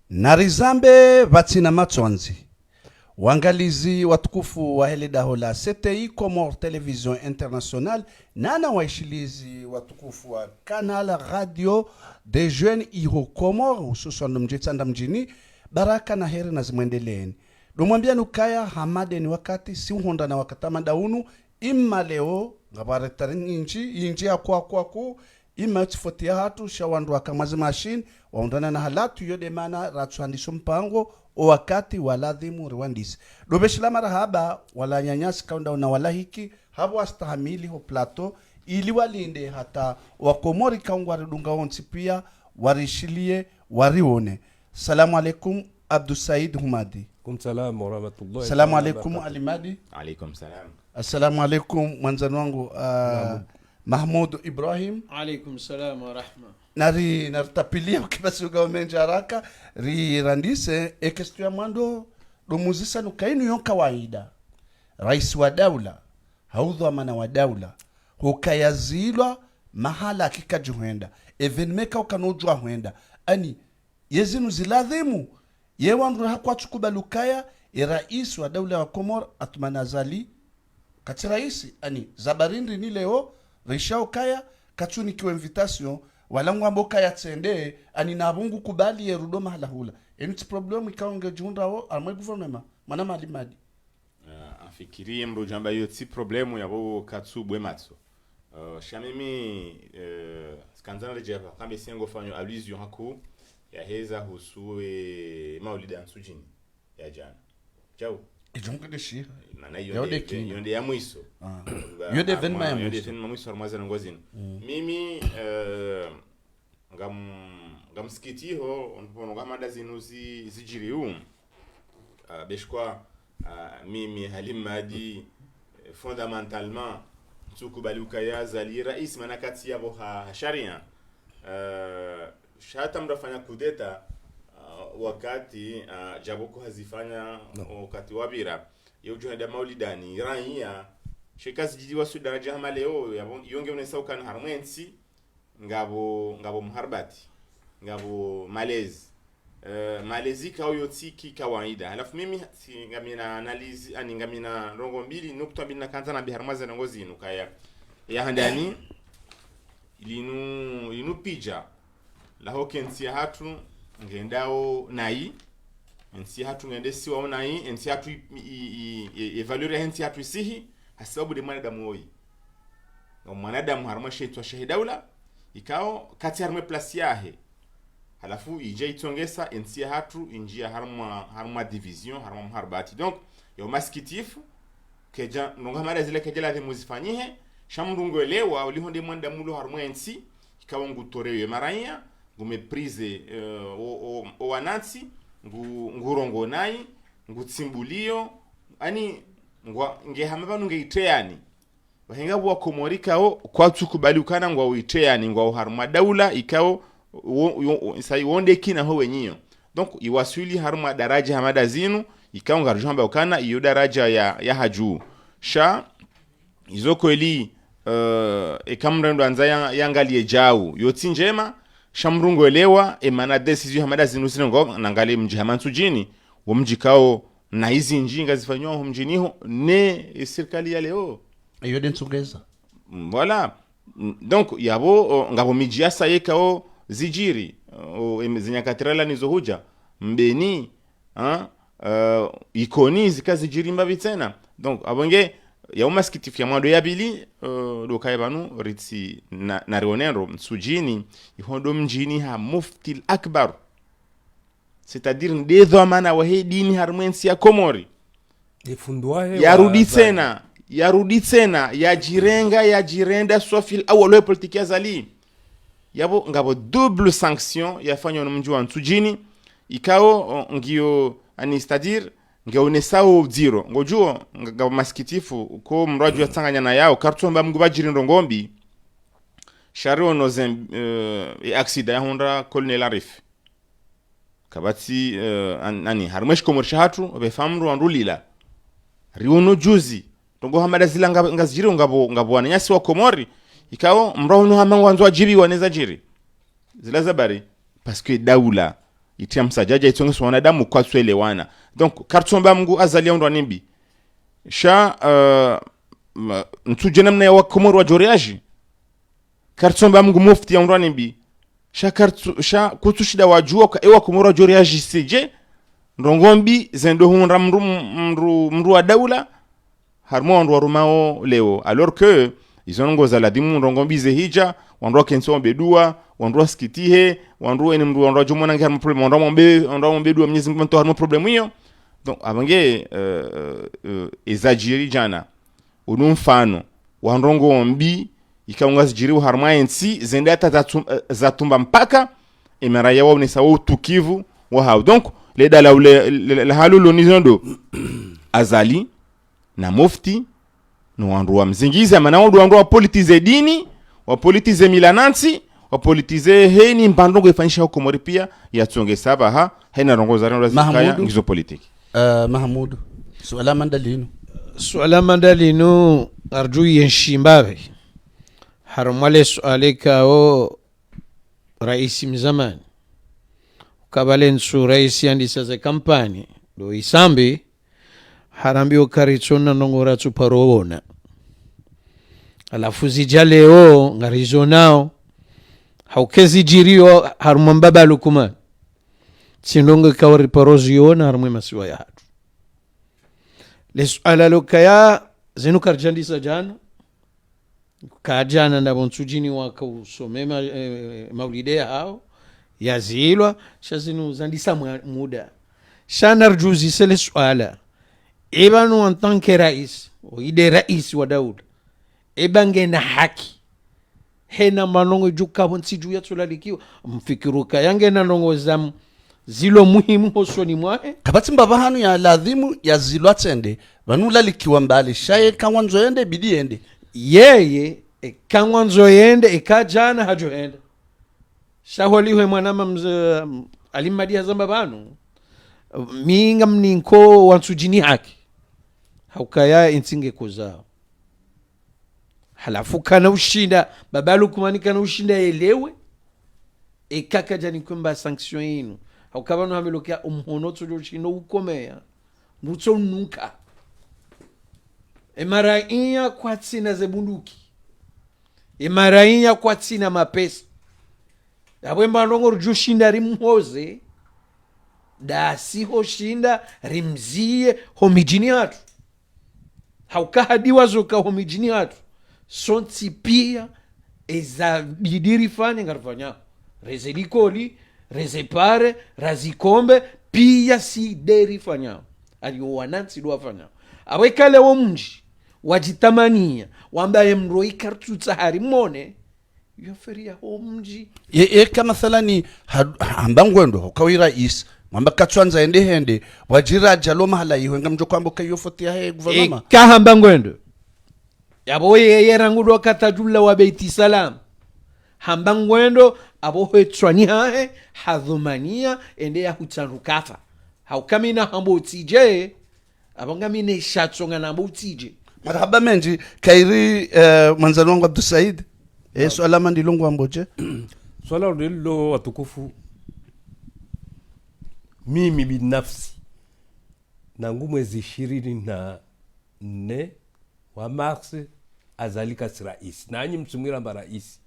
Narizambe vatina matswanzi wangalizi watukufu wa hele dahola CTI Comore Television International nana waishilizi watukufu wa Canal Radio des Jeunes Iro Comore hususan mjitsanda mjini baraka na heri na zimwendeleni domwambia nukaya hamade ni wakati si uhonda na wakatama daunu imma leo ngabaretari inji ya kwa ima tifotia hatu shawandu wakamazi machine waundana na halatu yode mana ratsuhandisho mpango o wakati waladhimu rwandisi dobeshila marahaba wala nyanyasi kaunda na wala hiki habo astahamili ho plato ili walinde hata wakomori kaungwa redunga onsi pia warishilie warione. Salamu alaikum Abdou Said Humadi. Salam wa rahmatullahi. Salamu alaikum Alimadi. Alaikum salam. Assalamu alaikum mwanzani wangu Mahmoud Ibrahim. Alaikum salam wa rahma. Nari nartapilia ukibasuga umenja haraka ri randise ekestu ya mwando domuzisa nukainu yon kawaida rais wa daula haudhu amana wa daula hukayazilwa mahala akika juhenda evenmeka ukanojua huenda ani yezinu ziladhimu yewandu hakwa chukubalukaya rais wa daula wa Komor atmanazali kati raisi ani zabarindi ni leo rishao kaya kachuni kiwe invitation walangu amboka ya tsende ani nabungu kubali yerudo mahala hula enti problem ikaonge junda ho amwe gouvernement mana malimadi afikirie mro jamba yo ti problemu yabo katsu bwematso shamimi skanzana lejepa kambe sengo fanyo allusion haku ya heza husuwe maulida nsujini ya jana chao ijunga deshi na yonde ya mwiso yonde venma ya mwiso armaza ngozini mimi ngamskiti ho onpono gamada zinuzi zijiriu beshkwa mimi Halimadi fondamentalement tukubaliuka ya zali rais manakati yabo sharia shata mrafanya kudeta wakati jaboko hazifanya wakati wabira yojuhada maulidani raia shekazi jidiwa su daraja hama leo yonge unesa ukan harmensi ngabo mharbati ngabo malezi kao yotiki kawaida alafu mimi ngamina analizi ani ngamina rongo mbili nukta mbili na kanza na biharmaza na ngozi nukaya ya handani ilinu pija la hokensi hatu ngendao nai ensi hatu ngende siwa nai ensi hatu evaluate ensi hatu sihi hasababu de mwanadamu oi mwanadamu harma sheitwa shahidaula ikao kati harma place yahe halafu ije itongesa ensi hatu injia harma division harma mharbati donc yo maskitifu keja nonga mara zile kejela de muzifanyihe shamrungo elewa ulihonde mwanadamu lo harma ensi ikao ngutorewe maranya ngumeprise o wanatsi ngurongo nai ngutsimbulio ani ngehama banu ngeitreani bahenga bwa komorika o kwa tukubali ukana ngwa uitreani ngwa haruma daula ikao sai wonde kina ho wenyiyo donc iwasuli haruma daraja hamada zinu ikao ngarujamba ukana iyo daraja ya haju sha izoko eli ekamrendo anza yangalie jau yotinjema shamrungo elewa emana decision hamada zinusine ngo nangali mji hamansujini wo mji kao na hizi njinga zifanywa ho mjini ho ne serikali ya leo iyo densugeza voilà donc yabo ngabo miji asa yekao zijiri zinyakatirala nizohuja mbeni ikoni zikazijiri mbavi tena donc abonge ya umaskitif ya mwado ya bili do kaibanu ritsi na rionero msujini ihondo mjini ha mufti akbar c'est-à-dire ndezo amana wa dini harmensi ya Komori yarudi tena ya jirenda sofil awalo politiki azali yabo ngabo double sanction yafanywa na mji wa msujini ikao ngio ani c'est-à-dire ngeonesao zero ngojuo ngabo maskitifu ko mraju yatanganya na yao kartomba mgubajiri ndongombi shario no accident ya honda colonel Arif kabati ani harmesh komorsha hatu be famru andulila riono juzi tongo hamada zila ngazijiri ngabo wananyasi wa Komori ikao mrono hamango anzo ajibi waneza jiri zila zabari parce que daula itia msajaja itongeso wanadamu kwa tuelewana. Donc kartsomba Mungu azalia ndo nimbi sha ntuje namna ya wakomoro wa joreaji kartsomba Mungu mufti ya ndo nimbi sha kutushida wajua kwa ewa komoro wa joreaji seje ndongombi zendo hunra mru wa daula harmo ndo rumao leo alors que izongo za ladimu ndongombi ze hija wandro kenso bedua wandro skitihe wandro eni mru wandro jumona ngam problem wandro mombe dua mnyezi mto harmo problem hiyo. Donc abange exageri jana unumfano wandrongo ombi ikaunga zijiri harma ensi zenda za tumba mpaka emara yawo ni sawo tukivu wa hao. Donc le dala le halulu nizondo azali na mufti no wandro wa mzingiza mana wandro wa politize dini wa politize milanansi wa politize heni mbandongo ifanyisha huko mori pia ya tsonge saba ha hena rongoza rongo zikaya ngizo politiki. Mahmoud suala mandalinu arju yenshimbabe harmale sualeka o rais mzamani kabalen su rais andisa za kampani do isambi harambio karitsona nongora tuparona alafu zijaleo ngarizonao haukezi jirio harumambaba lukuma sinonga kawari paroziona harumwe masiwa ya hatu lesuala lokaya zenu karjandisa jana kajana na bontujini waka usome maulide hao yazilwa shazinu zandisa muda shanar juzi sele suala ebanu en tant que rais o ide rais wa Daud ebange na haki hena manongo juka bonsi juya tulalikiwa mfikiruka yange na nongo zam zilo muhimu hosoni mwae kabati mbaba hanu ya ladhimu ya zilo atende vanula likiwa mbali shaye kangwanzo yende bidi yende yeye kangwanzo yende ikajana hajo yende shaholiwe mwanama alimadia zamba banu minga mninko wansujini haki haukaya insinge kuzao halafu kana ushinda babalu kumani kana ushinda elewe ekaka jani kwamba sanction yinu haukabano hamelokia umhono tujoshino ukomea mbuto nuka emaraia kwa tsina zebunduki emaraia kwa tsina mapesa abwemba ndongo rujushinda rimhoze da siho shinda rimzie homijini hatu haukahadiwa zoka homijini hatu sonti pia eza bidiri fani ngarfanya reze likoli reze pare razikombe pia si deri fanya aliyo wanansi do fanya awekale wo mji wajitamania wambaye mroi kartuta harimone yoferia ho mji kama thalani ambangwendo kawira is mwamba katwanza ende hende wajira jalo mahala yiwe ngamjo kwambo kayofotia he guvernoma kahamba ngwendo yabo yeye rangudo katajula wa beiti salam hamba ngwendo abo hetwani hae hadhumania ende ya hutarukafa haukamina hambo tije abangamine shatsonga na mbutije marhaba menji kairi manzano wangu Abdul Said swala mandilongo amboje swala ndilo watukufu mimi binafsi nangu mwezi 24 wa Mars azali kasi rais nanyi msumira mba rais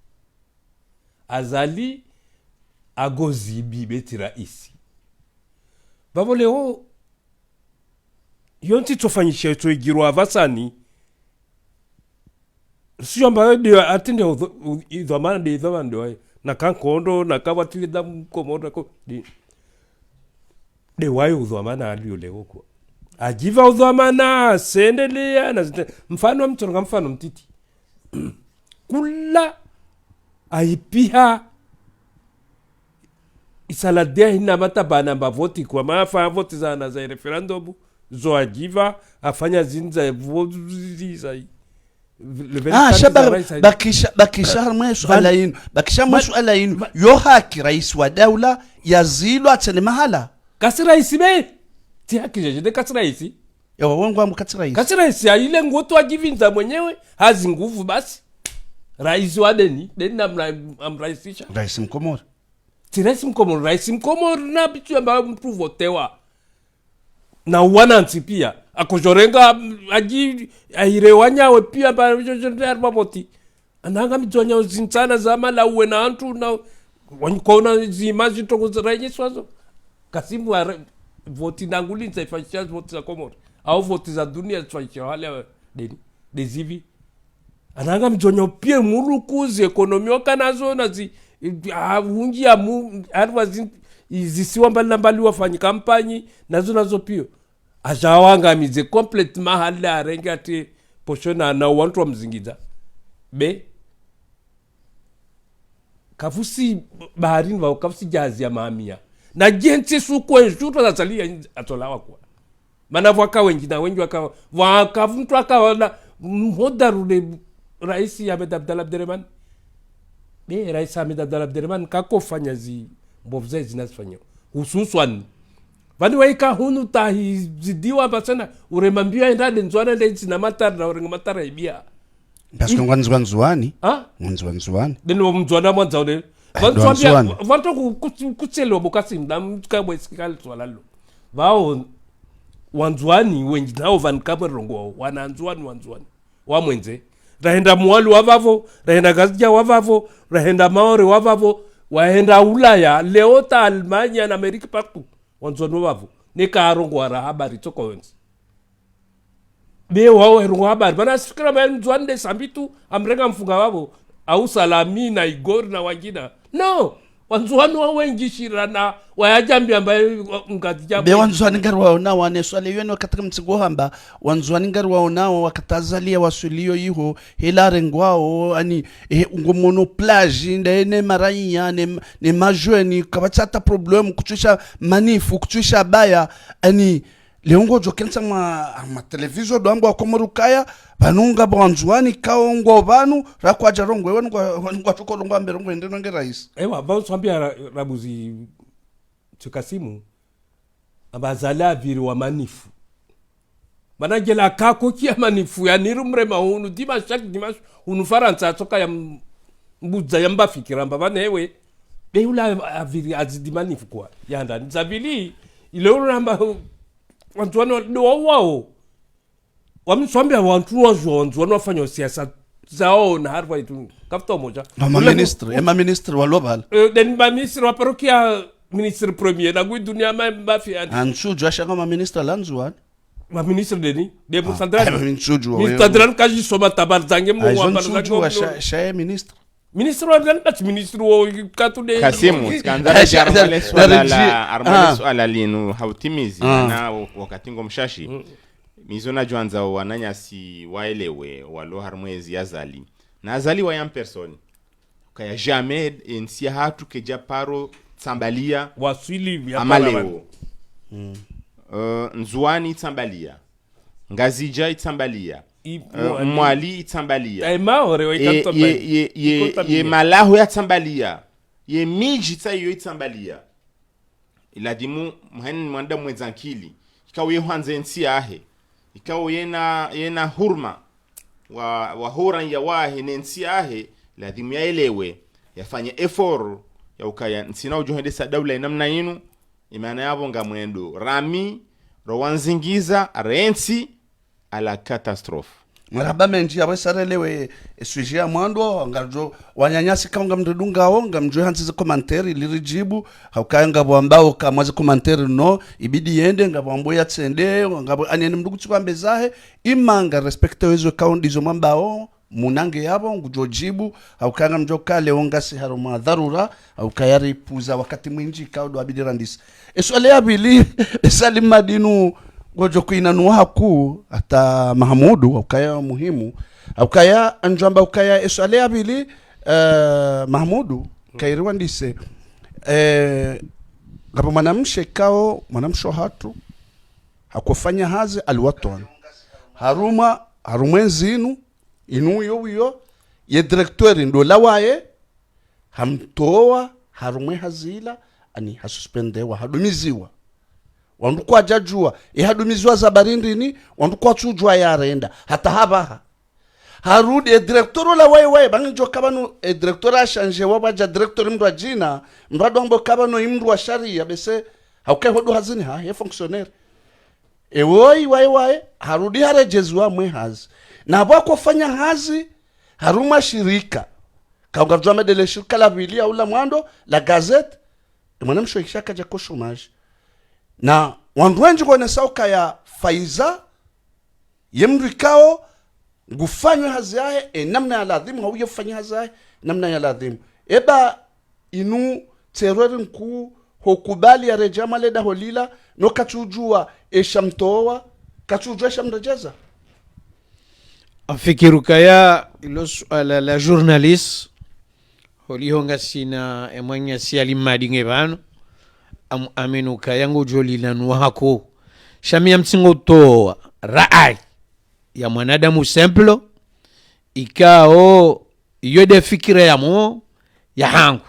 azali agozibi beti rais babo leo yonti tofanyisha yetu igirwa vasani sio mba ndio atinde idhamana de idhamana ndio na kankondo na kabatili da mkomoda ko de wayo udhamana alio leo kwa ajiva udhamana sendelea na mfano mtonga mfano mtiti kula aipiha isaladia hina matabana mbavoti kwa maafa voti za referendum zo ajiva afanya zinza voti za bakisha mwesu alainu yo haki rais wa daula yazilo atene mahala kasi rais be ti haki jeje kasi rais yo wangu amu kasi rais ya ile ngoto ajivinza mwenyewe hazi nguvu basi rais wa deni amraisisha rais mkomori tiresi mkomori rais mkomori na bitu ambayo mtu votewa na wanansi pia akojorenga aji airewanyawe pia ba voti ananga mizonya zinsana za mala uwe na antu na wankona zimaji toko ziraje swazo kasimu wa voti nanguli nsaifanyisha voti za komori au voti za dunia nsaifanyisha wale dezivi ananga mizonya pia murukuzi ekonomi wakanazo na zi unji ya arwa zisiwa mbali wafanyi kampanyi nazo pio ajawanga mize complètement hali arenga ati poshona na wantu wa mzingiza be kafusi baharini wa kafusi jazi ya maamia na jensi suko enjuto za salia atolawa kwa mana waka wengi na wengi waka mtu akaona mhodarule raisi Ahmed Abdulrahman be raisi Ahmed Abdulrahman kakofanya zi mbovze zinazifanya hususan vani waika hunu tahi zidiwa basana uremambia endade nzwana ndezi na matara na urenga matara ibia parce que nzwani nzwani deno mzwana mwanza ule vanto kutselo bokasi ndamka bwesikal swalalo vao wanzwani wengi nao vankabwe rongo wananzwani wamwenze rahenda mwalu wavavo rahenda gazija wavavo rahenda maore wavavo waenda Ulaya leota Almanya na Amerika paku wanzwani wavavo nekarongo wara habari toko wenzi be wao herongo habari bana sikira mzwande sambitu amrenga mfunga wavo au salami na igor na wangina no wanzwani wa wengi shirana wayajambi ambaye ngatijabu be wanzwani garwa na wane swale yeno katika mtsigo hamba wanzwani garwa nao wakatazalia wasulio yiho helare ngwao ani ngomono plage ndene maraiya ne majweni kabatata problem kutusha manifu kutusha baya ani leongo jokensa ma televizo doambo akomorukaya banunga banzwani kaongo banu rakwaja rongwe wanwa tukolongwa mberongwe ndeno nge rais ewa bao swambia rabuzi tukasimu abazala viri wa manifu manajela kako kia manifu ya nirumrema hunu dimash hunu faransa toka ya mbuza ya mba fikira mba banewe beula aviri azidi manifu kwa yanda nzabili ile uramba wantuano do wao wamswambia wantu wantu wafanya siasa zao na harwa itu kafto moja ma ministre wa lobal den ma ministre wa parokia ministre premier na gui dunia ma fi anchu jasha kama ministre lanzwan ma ministre deni de Musadran ministre Musadran kaji soma tabar zange mo wa banza sha ministre wa ganat ministre wo katude Kasimu skandala jarmale swala linu hautimizi na wakati ngomshashi mizona juanza wananyasi waelewe walo harmwezi yazali na azali wa yam person kaya jamais ensi hatu keja paro tsambalia wasili ya amaleo nzuani itsambalia ngazija itsambalia mwali itsambalia maore wa ye malahu ya tsambalia ye miji tsayo itsambalia iladimu mhani mwanda mwezankili ikawe hanze ensi ahe ikawo yena hurma wa horan ya wahe nensi ahe lazima yaelewe yafanye effort ya ukaya nsina ujohendesa daula namna yinu imana yabo ngamwendo rami rowanzingiza rensi ala catastrophe maraba menji abasarelewe sujet ya mwando ngajo wanyanyasi kama mndudungao ngamjo hanzi za commentary lirijibu haukanga bwambao kama za commentary no ibidi yende ngabambo ya tsende ngabo anene mndugu tsikwambe zahe imanga respecte wezo account izo mambao munange yabo ngujojibu haukanga mjoka leongasi haruma dharura haukayari puza wakati mwinji kaudo abidirandisi eswale abili salim madinu gojo kuinanua haku hata Mahamudu ukaya muhimu ukaya anjamba ukaya eswale abili Mahamudu kairiwa ndise ngabo mwanamshe kao mwanamsho hatu hakufanya hazi aliwatona harumwenzinu inu yo ye directeur ndo lawaye hamtoa harumwe hazila ani hasuspendewa hadumiziwa wandu kwa jajua ihadumizwa za barindini wandu kwa chujwa ya renda hata habaha harudi directeur la wai banjo kabano directeur a changer wabaja directeur mndwa jina mrado ambo kabano imndwa sharia bese haukai hodo hazini ha ye fonctionnaire wai harudi harejezwa mwe hazi na bako fanya hazi haruma shirika kaungazwa medele shirika la vili au la mwando la gazette mwanamsho ishaka ja koshomaji na wandwenji kwa nesauka ya faiza yemdu ikao ngufanywe hazi yae namna ya ladhimu hauye fanya hazi yae namna ya ladhimu eba inu terori nkuu hokubali ya rejama leda holila no kachujua eshamtoa kachujua eshamrejeza afikiru kaya ilo suala la journaliste holihonga sina emwanya si alimadinge bano amenu kaya ngojolila nuhako shamia mtingo toa raai ya mwanadamu simple ikao yode fikira ya mo ya hangu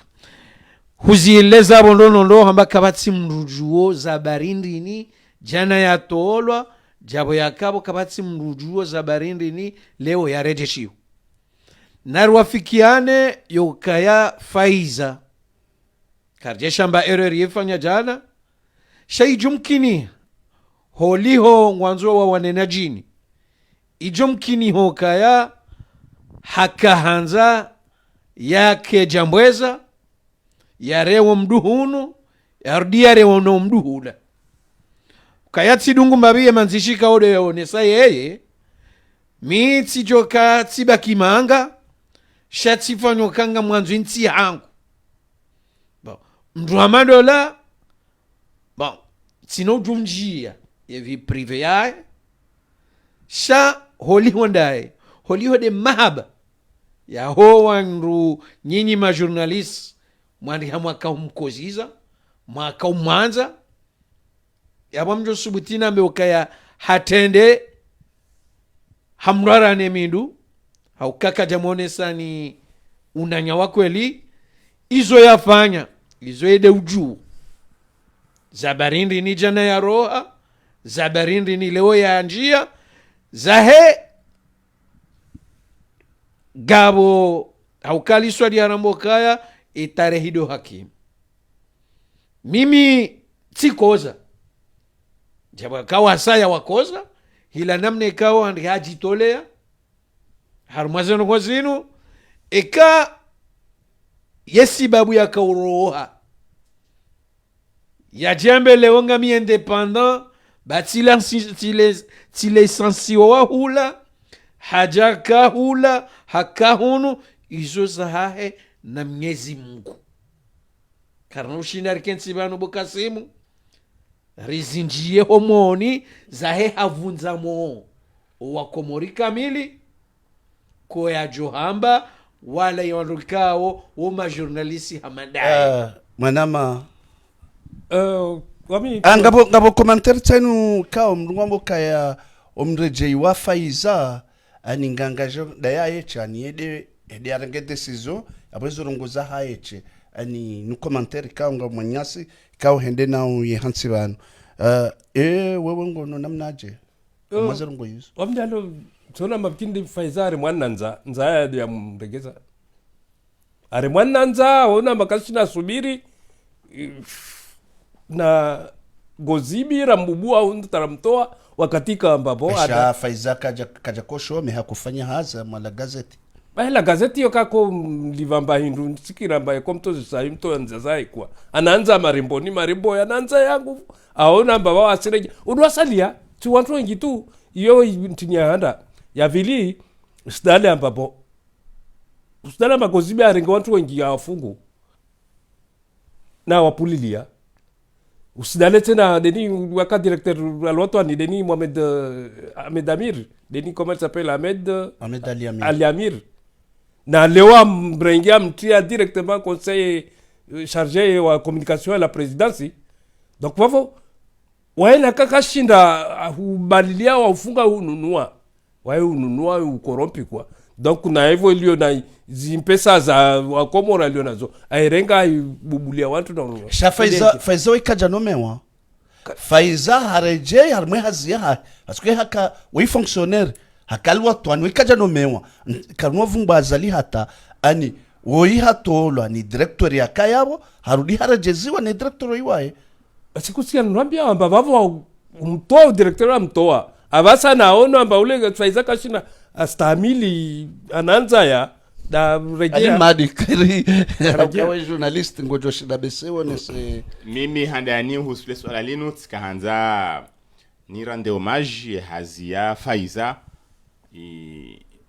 huzieleza bondonondo hamba kabati mrujuo za barindini jana ya toolwa jabo yakabo kabati mrujuo za barindini leo ya rejeshiu narwafikiane yokaya faiza karjesha mba error yefanya jana shaijumkini holiho mwanzo wa wanenajini ijumkini hokaya hakahanza yake jambweza yarewo mduhunu yarudia rewo no mduhula kayatsi dungu mbabiye manzishika ode yonesa yeye mitsi joka tsiba kimanga shatsifanyo kanga mwanzo inti hangu bon mdu amadola bon sino junjia yevi prive yae sha holi hode mahaba ya ho wanru nyinyi ma journalist mwandi hamwaka umkoziza mwaka umanza yabamjo subutina mbekaya hatende hamrara ne mindu haukaka jamone sani unanya wakweli izo yafanya izo ede uju zabarindi ni jana ya roha zabarindi ni leo ya njia zahe gabo haukali swali ya rambokaya itarehido hakim mimi sikoza jaba kawa saya wakoza hila namne kawa andi hajitolea harumazeno kwa zinu eka yesi babu ya kauroha ya jembe leonga mi independant batila tile sensiwa wa hula hajaka hula hakahunu izo zahahe na Mwenyezi Mungu karna ushinari kensi banu bukasimu rizinjie homoni zahe havunza mo wakomori kamili ko ya johamba wala yondukao woma journalisti hamadai mwanama wami ngabo commentaire tenu kao mrungombo kaya omreje wa faiza ani ngangajo daya yecha ni ede arenge decision abezo rongoza haeche ani nu commentaire kao mwanyasi kao hende na ye hansi banu wewe ngono namnaje mwazo rongo yuso wamdalo tona mabkindi faizare mwananza nzaya ya mregeza are mwananza ona makashina subiri na gozibira mbubua untaramtoa wakatika ambapo ada faiza kaja kosho me hakufanya haza mala gazeti la gazeti yo kako livamba hindu sikiramba komto zisayimto nzazai kwa anaanza marimbo anaanza yangu aona mbaba asire udwasalia tu watu wengi tu iyo ntinyanda ya vili stale ambapo stale makozibi arenga watu wengi afungu na wapulilia usidale tena deni waka directeur alwatu ni deni Mohamed Ahmed Amir deni comment s'appelle Ahmed Ali Amir na lewa mbrengia mtia directement conseil chargé wa communication à la présidence donc wavo waena kaka shinda ubalilia wa ufunga ununua ununua ukorompi kwa donc na hivyo ilio na zimpesa za wakomora ilio nazo airenga bubulia watu na faiza ikaja nomewa faiza hareje harmwe hazia parce que haka we fonctionnaire hakalwa twanu ikaja no mewa kanwa vumba azali hata ani woi hatolwa ni director ya kayabo harudi harajeziwa ni director iwae asikusikia nambia amba bavo umtoa director amtoa abasa naona amba ule Faiza kashina astamili ananza ya da rejea ali madi kiri kwa journalist ngojo shida besewo nese mimi handani husule swala linu tikahanza ni rende hommage hazia Faiza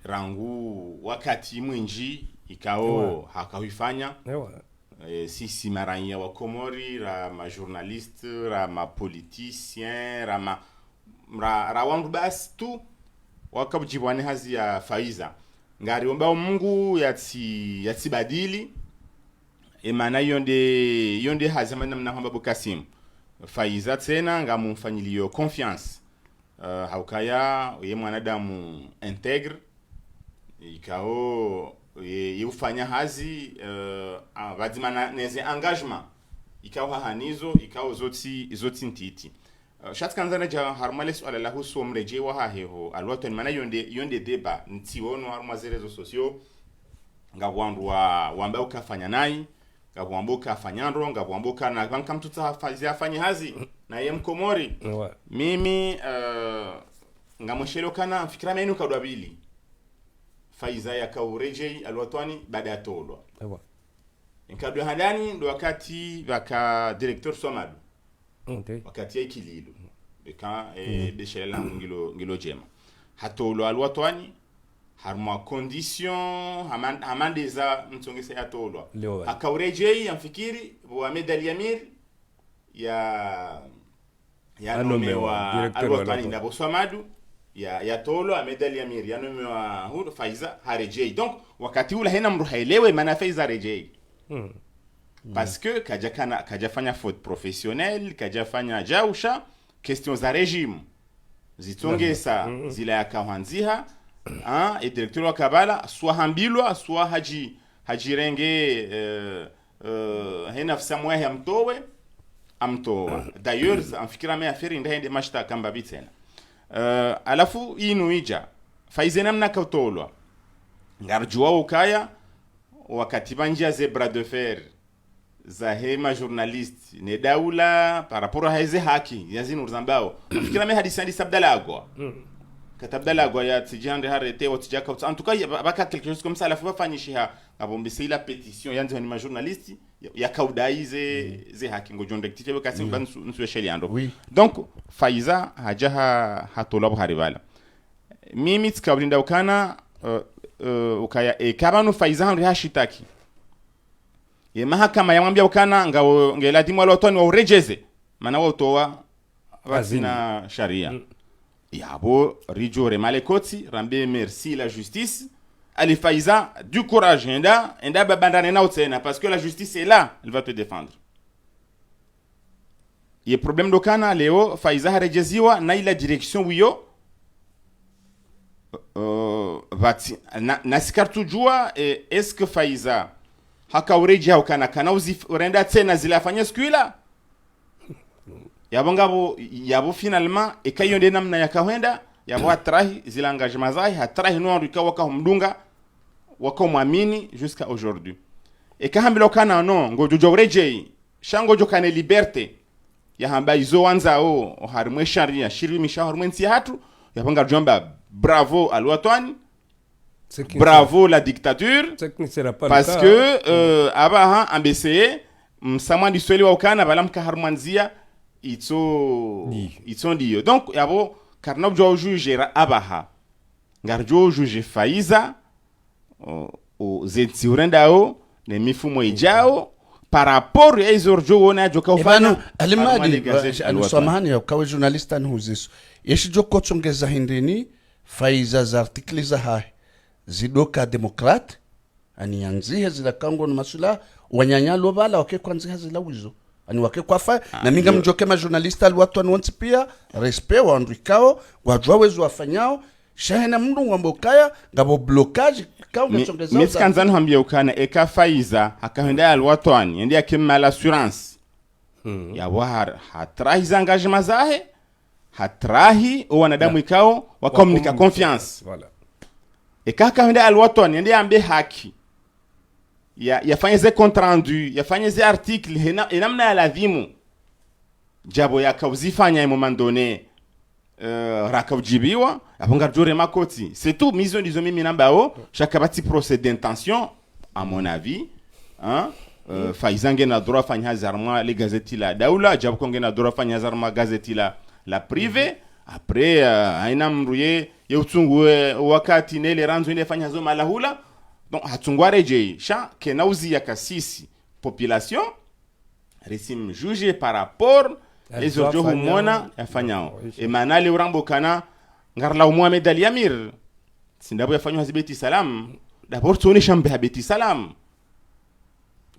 rangu wakati mwinji ikao hakawifanya sisi maranya wa Komori ra ma journaliste ra ma politicien ra wangu basi tu wakabujibwane hazia Faiza ngari omba Mungu yati badili emana yonde hazama namna hamba Bokasim Faiza tena ngamumfanyilio confiance haukaya ye mwanadamu integre ikao ufanya hazi vadimana neze engagement ikao hanizo ikao zoti ntiti shatkanzana ja harmale swala la husu mreje wa haheho alwato mana yonde deba ntiwono harma zerezo sosio ngabwandu wamba ukafanya nai ngabwambo ukafanyandro ngabwambo kana bankamtuta fazia afanye hazi na ye Mkomori mimi ngamoshelo kana fikira menu kadwabili Faiza ya kaureje alwatwani baada ya tolwa nkadwe hadani ndo wakati waka director Somadu wakati ya ikililu beka beshelela ngilo jema hatolo alwatwani harma condition hamandeza mtongesa ya tolwa akaureje amfikiri wa medali Amir ya nomewa alwatwani ndabo Somadu ya tolo medali Amir ya nomewa hudo Faiza harejei donc wakati ule hena mru haelewe maana Faiza rejei parce que kajafanya faute professionnelle kajafanya jausha question za regime zitongesa zila yakahanziha et directeur wa Kabala soit hambilwa soit hajirenge hena fsamwa ya mtowe amtoa d'ailleurs amfikira me aferi ndaende mashtaka mbabi tena alafu inu ija Faiza namna kautolwa ngarjua ukaya wakati banjia zebra de fer za hema journaliste ne daula par rapport à hizi haki yazini urzambao fikira me hadisandi sabdalagwa katabdalagwa ya tijande harete watijaka en tout cas baka quelque chose comme ça la fois fanyisha abombisi la pétition yanzo ni ma journaliste ya kaudaize ze haki ngojonde kitebe kasi nsu sheliando donc Faiza hajaha hatolabo haribala mimi tsikabrinda ukana ukaya kabano Faiza hanri hashitaki ye mahakama yamwambia ukana ngeladimu alotoni wa urejeze maana wao toa vazina sharia yabo rijore malekoti rambe merci la justice ali Faiza du courage enda babandane na utena parce que la justice est là, elle va te défendre. Ye problème dokana leo Faiza harejeziwa na ila direction wiyo vati na sikartu jua est-ce que Faiza haka ureja ukana kana urenda tena zilafanya sikuila yabo finalement ekayonde namna yakahenda yabo atrahi zila engagement zai hatrahi no rikawa ka mdunga wakomwamini jusqu'à aujourd'hui ekahambilo kana no ngojojo ureje shango jokane liberté ya hamba izo wanza harimwe sharia shiri mishaharmwe nsi hatu yapanga jomba bravo alwatwani bravo la dictature parce que abaha ambese msamwa disweli wa ukana balamka harmanzia itso ndiyo donc yabo karna jo juge abaha ngarjo juge Faiza o zensi urendao ne mifumo ijao par rapport à izorjo wona joka ufana alimadi alusomahani ya kawe journalista nhuziso yeshijo kotsongeza hindini Faiza za artikli za hai zidoka demokrat ani yanzihe zila kango na masula wanyanyalo bala wake kwanzihe zila wizo ani wake kwafa na minga mjoke ma journalista watu anwanti pia respect wa andrikao wajua wezo wafanyao shahena mndu wambokaya ngabo blocage kao mchongeza mimi kanzano hambia ukana eka Faiza hakahenda alwatwani ndiye akimma l'assurance ya wahar hatrahiza engagement zahe hatrahi o wanadamu ikao wakamnika confiance Voilà. ekaka hende alwatoni ndi ambe haki yafanye ze compte rendu yafanye ze article namna ya lazimu jabo yakauzifanya ya moment donné rakaujibiwa aponga jure makoti c'est tout mission dizo mimi nambao chaque parti procès d'intention à mon avis hein faizange na droit fanya hazarma les gazeti la daula jabo konge na droit fanya hazarma gazeti la privé après aina mruye yeutungu wakati nele ranzo ine fanya zo malahula donc hatungware je sha kenauzi ya kasisi population resim juge par rapport les autres humona yafanyao e manali urambo kana ngarla Muhammad Ali Amir sindabo yafanywa hazibeti salam d'abord tuone shambe habeti salam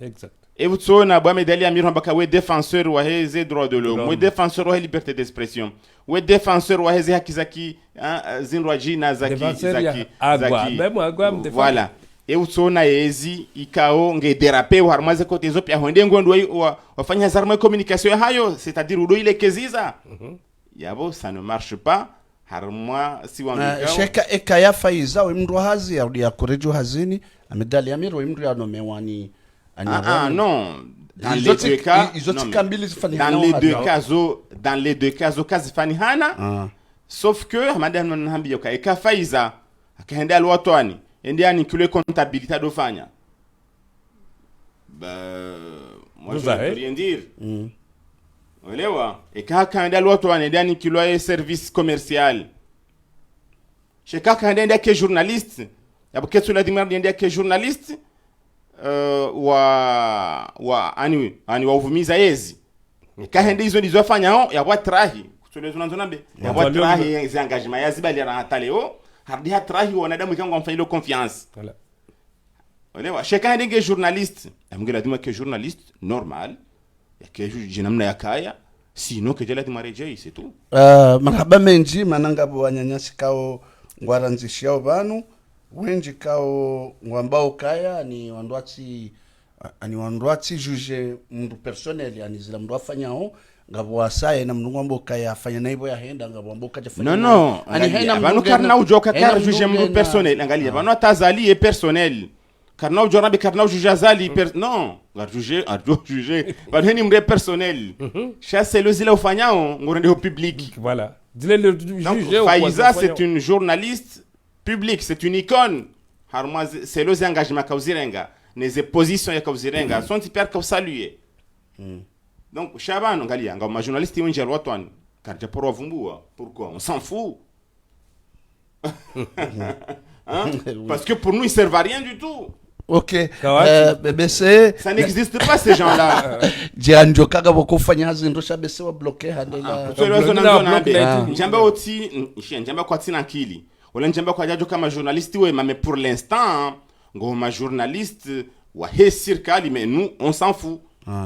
Exact. et vous tsona Muhammad Ali Amir mbaka we défenseur wa heze droit de l'homme we défenseur wa liberté d'expression we défenseur wa heze haki zaki zinrwa jina zaki agwa même agwa mdefend voilà et utsona yezi ikao nge déraper wa harmaze kote zo pia honde ngondo wafanya zarma communication hayo c'est-à-dire udo ile keziza yabo ça ne marche pas harma si wa sheka ekaya faiza we mndu hazi ya kurejo hazini amedali Amir we mndu yanomewani non dans les deux cas dans les deux cas kazi fanihana sauf que madame nambia ka eka faiza akaenda alwatwani ndiani kule comptabilité dofanya moi je peux rien dire olewa eka kaenda alwatwani ndiani kilo service commercial cheka kaenda ke journaliste yabuketu la dimar ndiani ke journaliste ani uvumiza yezi kahende hizo ndizo fanya ya watrahi kutolezo nanzonambe ya watrahi za engagement ya zibali ya hataleo hardi hatrahi wanadamu ikango mfanyilo confiance voilà olewa sheka ndenge journaliste amgela dima ke journaliste normal ya ke jinamna ya kaya sino ke jela dima rejei c'est tout marhaba menji mananga bo wanyanyasi kao ngwaranzishia banu wenji kao ngwambao kaya ni wandwati juge mndu personnel yani zila mndu afanyao ngabo asaye na mndu ngwambo kaya afanya naibo ya henda ngabo ambo kaje fanya non ani hena banu karna ujoka kar juge mndu personnel angalia banu atazali personnel karna ujora be karna juge azali non la juge banu heni mndu personnel chasse le zila ufanyao ngorende au public voilà dile le juge Faiza c'est une journaliste public, c'est une icône. C'est les engagements kauzirenga, les positions ya kauzirenga sont hyper saluées. Donc Shaban ngalia ngoma journaliste wengi alwatwani karja porwa vumbua. Pourquoi? On s'en fout. Hein? Parce que pour nous ils servent à rien du tout. OK. BBC ça n'existe pas ces gens-là. Jianjo kaga bokufanya hazindo shabese wa bloquer handela. Njamba oti njamba kwa tina kili. Wala njamba kwa jajo kama journaliste ouais mais pour l'instant ngoma journaliste wa he circali mais nous on s'en fout.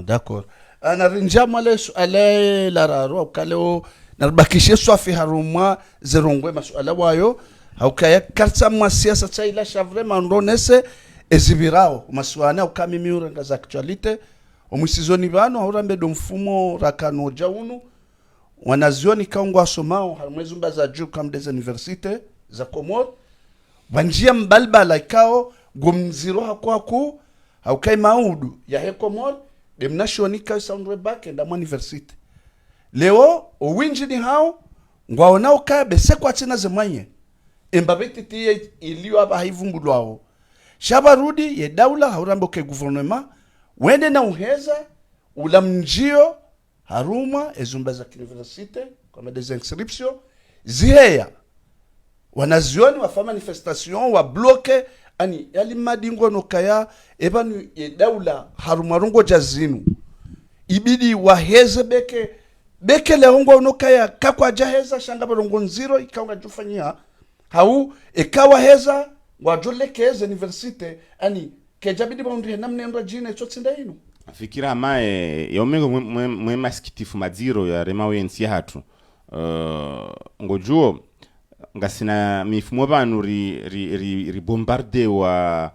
D'accord. Ana rinjama le suale la raro kaleo narbakishe swafi haruma zerongwe masuala wayo haukaya karta masiasa tsaila shavre mandonese ezibirao masuana ukami uranga za actualite omusizoni bano haurambe do mfumo rakano jaunu wanazioni kaungwa somao harumezumba za juu kam des universités za Komor banjia mbalbala ikao gumziro hakwaku haukai maudu ya he Komor demnashonika soundwe back enda mu university leo owinji ni hao ngwaona ukabe sekwa tsina zemanye embabeti tie iliyo aba haivumbulwao shabarudi ye daula haurambo ke gouvernement wende na uheza ulamnjio haruma ezumba za university comme des inscriptions ziheya wanazioni wafa manifestation wa bloke ani yali madingo no kaya ebanu ye daula harumarungo jazinu ibidi waheze beke leongo no kaya kakwa jaheza shanga barongo nziro ikawa jufanyia hau ikawa heza wajolekeze university ani kejabidi bondi namne ndo jine chotsinda inu fikira mae yomengo mwe maskitifu madiro ya remawe nsi hatu ngojuo ngasina mifumo banu ri bombarde wa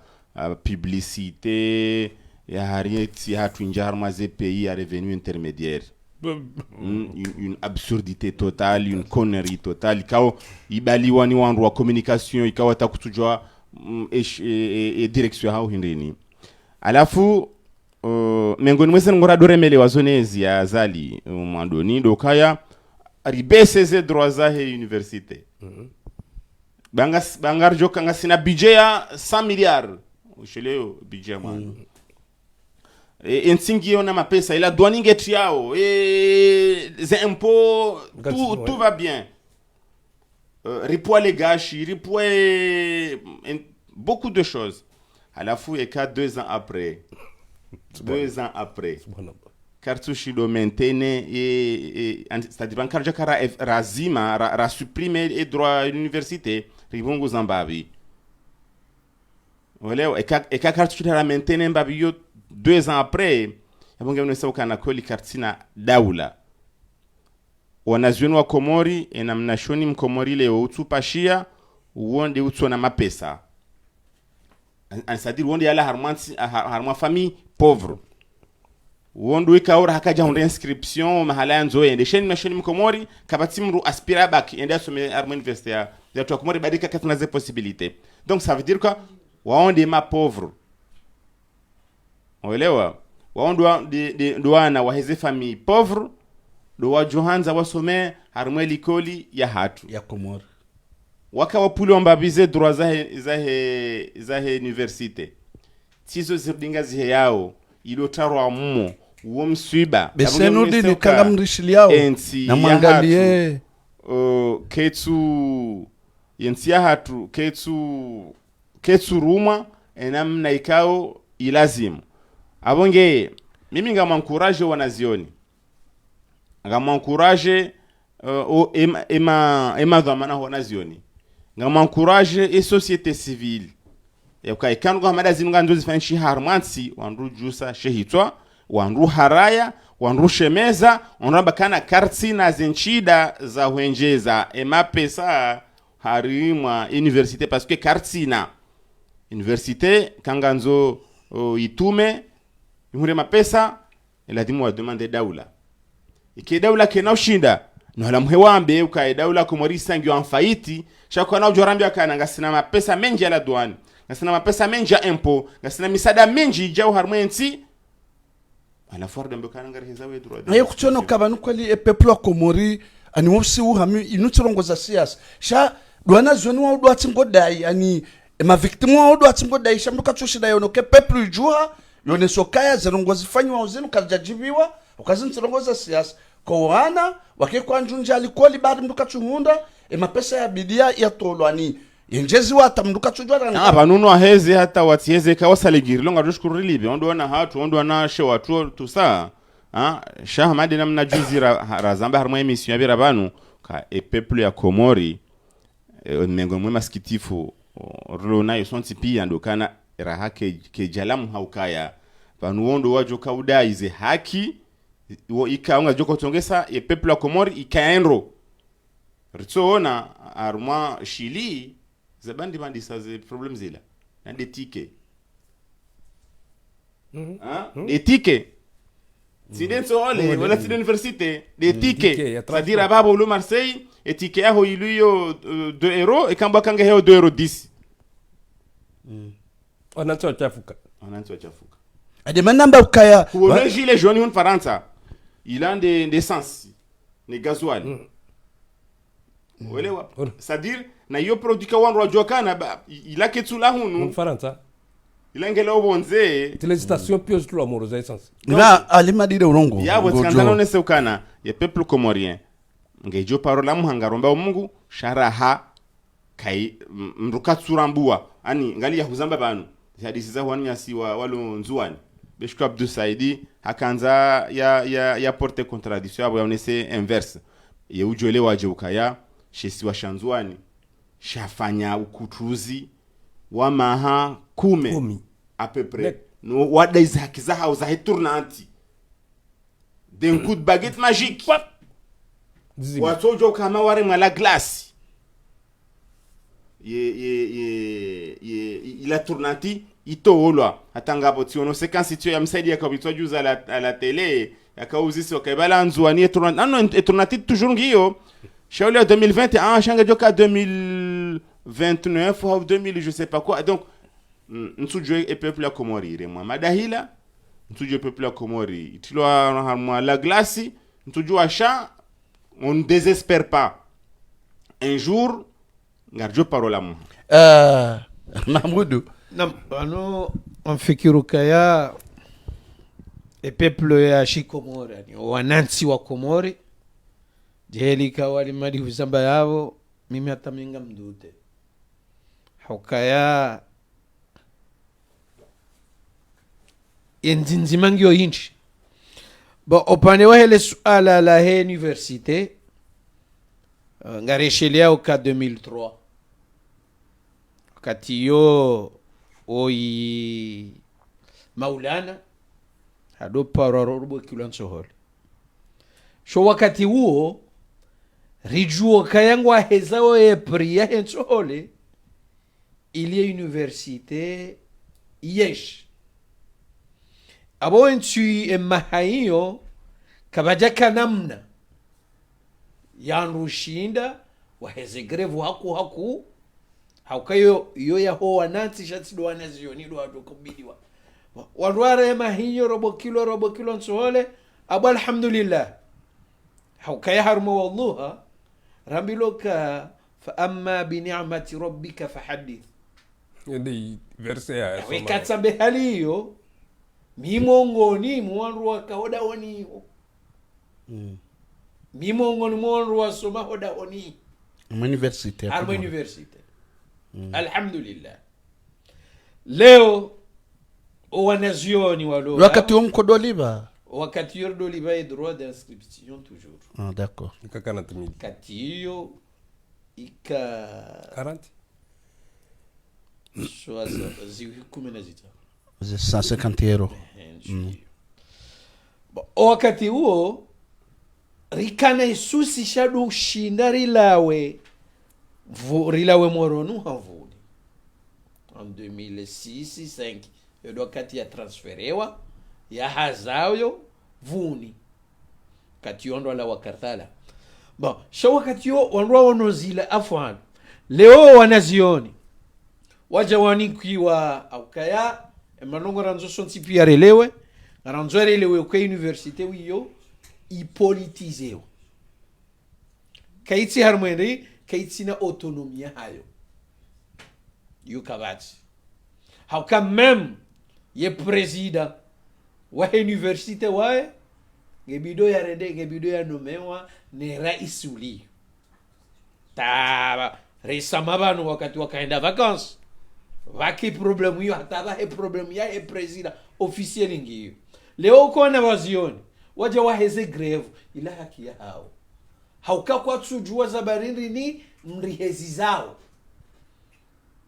publicité ya harieti hatu injar maze pays ya revenu intermédiaire une absurdité totale, une connerie totale. Ikawa ibaliwa ni wandu wa communication, ikawa takutujua direction hao hindeni. Alafu miongoni mwese ngora doremele wazonezi ya zali mwandoni dokaya ribeseze droit zahe universite. Bangar joka nga sina budget ya 100 milliards. Usheleo budget mwando. Ensingi ona mapesa ila douane ngeti yao les impôts tout va bien. Ripoa les gâchis, ripoa beaucoup de choses. Alafu eka 2 ans après. 2 ans après. Cartouche do maintainer c'est-à-dire bankar jakara razima ra supprimer les droits à l'université ribongo zambabi. Voilà eka cartouche ra maintainer mbabi yo 2 ans après yabonge mnesa ukana koli kartina daula wanazioni wa Komori na mnashoni mkomori leo utupashia uonde utona mapesa c'est-à-dire uonde yala harma famille pauvre uonde ikaura hakaja honde inscription mahala nzo ende sheni mashoni mkomori kabati mru aspira back ende asome harma université ya tu Komori badika katuna ze possibilités donc ça veut dire que waonde ma pauvre. Uelewa waondwa doana waheze famille pauvre do wajohanza wasome harmwe likoli ya hatu ya Komori waka wapule mbabize droit zahe universite tizo zirdinga zihe yao ilotarwa mumo uo mswiba beseno dini kanga mrishili yao na mwangalie ketsu yensi ya hatu ketsu ruma enamna ikao ilazimu abonge mimi ngama encourage wanazioni ngama encourage ema dhamana wanazioni ngama encourage e société civile yakay kango hamadazi nganzo zifanshi harmansi wandu jusa shehitwa wandu haraya wandu shemeza onramba kana kartsina zinchida za wenjeza ema pesa harimwa université parce que kartsina université kanganzo itume yumure mapesa lazima wa demande daula ike daula kena ushinda no la mhewambe ukae daula Komori sangi wa mfaiti shako na ujorambi akana ngasina mapesa menji ya la douane ngasina mapesa menji ya impôt ngasina misada menji jao harmensi ala fordo mbokana ngariheza we droit ayo kuchono kabanu kwali e peuple wa Komori ani wofsi u hami inutsirongoza siasa sha douane zoni wa udwa tsingodai ani ma victime wa udwa tsingodai shamduka tsoshida yono ke peuple ujua yone sokaya zirongozi fanywa uzinu kajajibiwa ukazintsirongoza siasa kwa wana wake kwa njunja alikoli bado mduka chuhunda mapesa ya bidia ya tolwani yenjezi wata mduka chujwa na banuno aheze hata watieze ka wasaligiri longa dushkuru libe ondo wana hatu ondo wana she watu tusa Shah Hamadi namna juzi razamba harmo emission ya birabanu ka peuple ya Komori mengo mwema skitifu rona yosonti pia ndo kana raha ke jalamu haukaya banu ondo wajo kauda ize haki wo ikaunga joko tongesa peuple ya Komori ikaenro ritsoona arma Chili zabandi bandi sa ze problem zila na des tickets des tickets sidenso ole wala sidon université des tickets c'est-à-dire ababo le Marseille et ticket aho iluyo 2 euros et kamba kanga heo 2 euros 10 onanto chafuka ade manamba ukaya kuona gilet jaune hun Faransa il a des sens ne gasoil Welewa c'est-à-dire na yo produit ka wanro jokana il a ketula hunu Faransa il ngela obonze télévision piose tout amour za essence na alimadire urongo ya botskandalo ne seukana ya peuple comorien ngejo parola muhangaromba Mungu sharaha kai mruka tsurambua ani ngali ya huzamba banu hadithi za wanu yasiwa walo nzuani beshko Abdou Saidi hakanza ya porte contradiction abo yonese inverse ye ujole waje ukaya shesi wa shanzuani shafanya ukutuzi wa maha kume à peu près no wada izakiza hauza heturnanti d'un coup de baguette magique watojo kama ware mala glace ye ila tournanti itoolwa atangapo tiono sekansi tio ya msaidi yakabitwa juza à la télé yakauzisi wakabala nzuani etronati toujours ngiyo shauli ya 2021 shanga joka 2029 ou 2000 je sais pas quoi. Donc nsujwe e peuple ya Komori remwa madahila nsujwe peuple ya Komori itilwa harmwa la glace nsujwa sha on ne désespère pas un jour ngarjo parola mu Mahmoudou. Nam, ano amfikiruka ya peuple ya Shikomori ni wanansi wa Komori jelika wali madi huzamba yao mimi hata minga mdute hukaya yenzimangio inchi bo opane wa hele suala la he universite ngareshelea uka 2003 wakati yo oyi Maulana hado pararo rubo kilanso hole sho wakati huo rijuo kayangwa hezao e priya henso hole ili universite yesh abo entui emahayo kabaja kanamna yanrushinda waheze grevu haku haukayo yo ya ho wanansi shati do wanazioni do watu kubidiwa warware mahinyo robo kilo nsole abu alhamdulillah haukaya harmo wallaha rambiloka fa amma bi ni'mati rabbika fahaddith ndi verse ya wikatsambe haliyo mimongoni mwanru wakahoda oni mimongoni mwanru wasoma hoda oni Université. armo universite alhamdulillah leo wanazioni walo Wakati umkodoliba. wakati yordo liba droit d'inscription toujours D'accord. kakana tumili kati hiyo ika 40 swaza zikumi na zita 150 euros. wakati huo rikana isusi shadu shinda rilawe moronu havuni en 2006-5 yodo wakati ya transferewa ya hazayo vuni kati yondo la wakarthala bon sho wakati yo wanrwa wanozila afwan leo wanazioni waja wanikiwa aukaya emanongo ranzo sonti pia relewe ranzo relewe kwa universite wiyo ipolitizewa kaitsi harmoni kaitsi na autonomia hayo yukabati hauka mem ye president wa universite wae ngebido ya rende ngebido ya nomewa ne raisuli ta resama banu wakati wakaenda vacances vaki problem hiyo hata he problem ya he president officiel ngiyo leo kona wazioni waje waheze greve ila haki ya hao hauka kwa tsujua za barindi ni mrihezi zao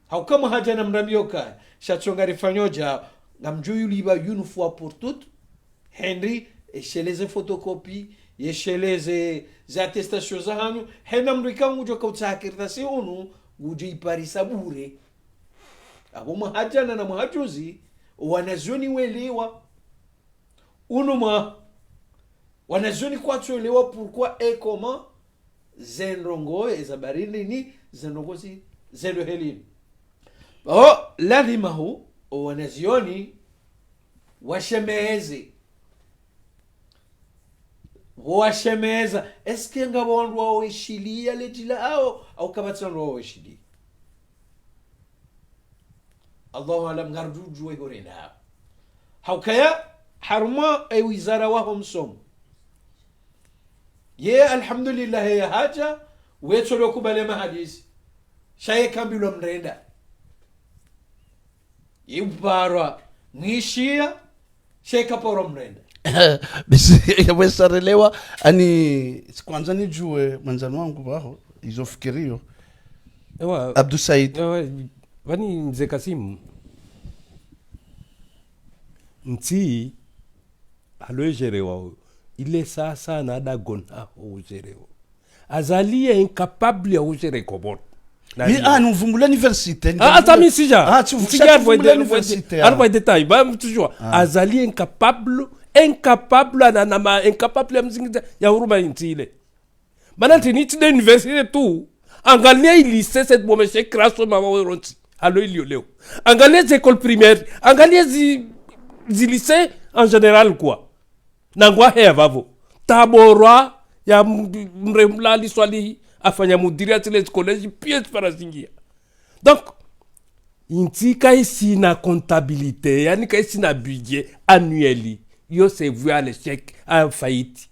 hauka mahaja na mrambioka shachonga rifanyoja ngamjuyu liba uniform pour tout Henry esheleze photocopy yesheleze za attestation za hanu hena mrika ngujo kautsakirta si unu ngujo iparisa bure abo mahajana na mahajuzi wanazoni welewa unuma wanazoni kwa tuelewa pourquoi et comment zenrongo ezabarindi ni zenrongo si zendo helini lazima hu wanazioni washemeza eske ngabo wandu waweshilia lejila au kabatsa wandu waweshilia Allahu alam ngarjuju wegorena haukaya harma ay wizara wa homsom ye alhamdulillah ya haja wetolo kubale mahadisi shaye kambilo mrenda yubara ngishia sheka poro mrenda bisi yawesarelewa ani kwanza nijue mwanzani wangu baho izofikirio ewa Abdou Said ewa vani mzee Kasimu mti alojerewa ile sasa nada gona ojerewa azalia incapable ya ojere kobot Mais nous voulons l'université. Attends, mais si Ah, tu veux l'université. Alors, détail. Bah, toujours. Azali incapable ya mzingi ya huruma intile. Mana tiniti de université tout. Angalia lycée cette bombe chez crasso mama ronti. Allo ilio leo. Angalia les écoles primaires, angalia zi lycée en général quoi. Nangwa vavo. Taborwa ya mremlali swali afanya mudiri atile collège pièce parazingia. Donc inti kai sina comptabilité, yani kai sina budget annuel. Yo c'est vu à l'échec à faillite.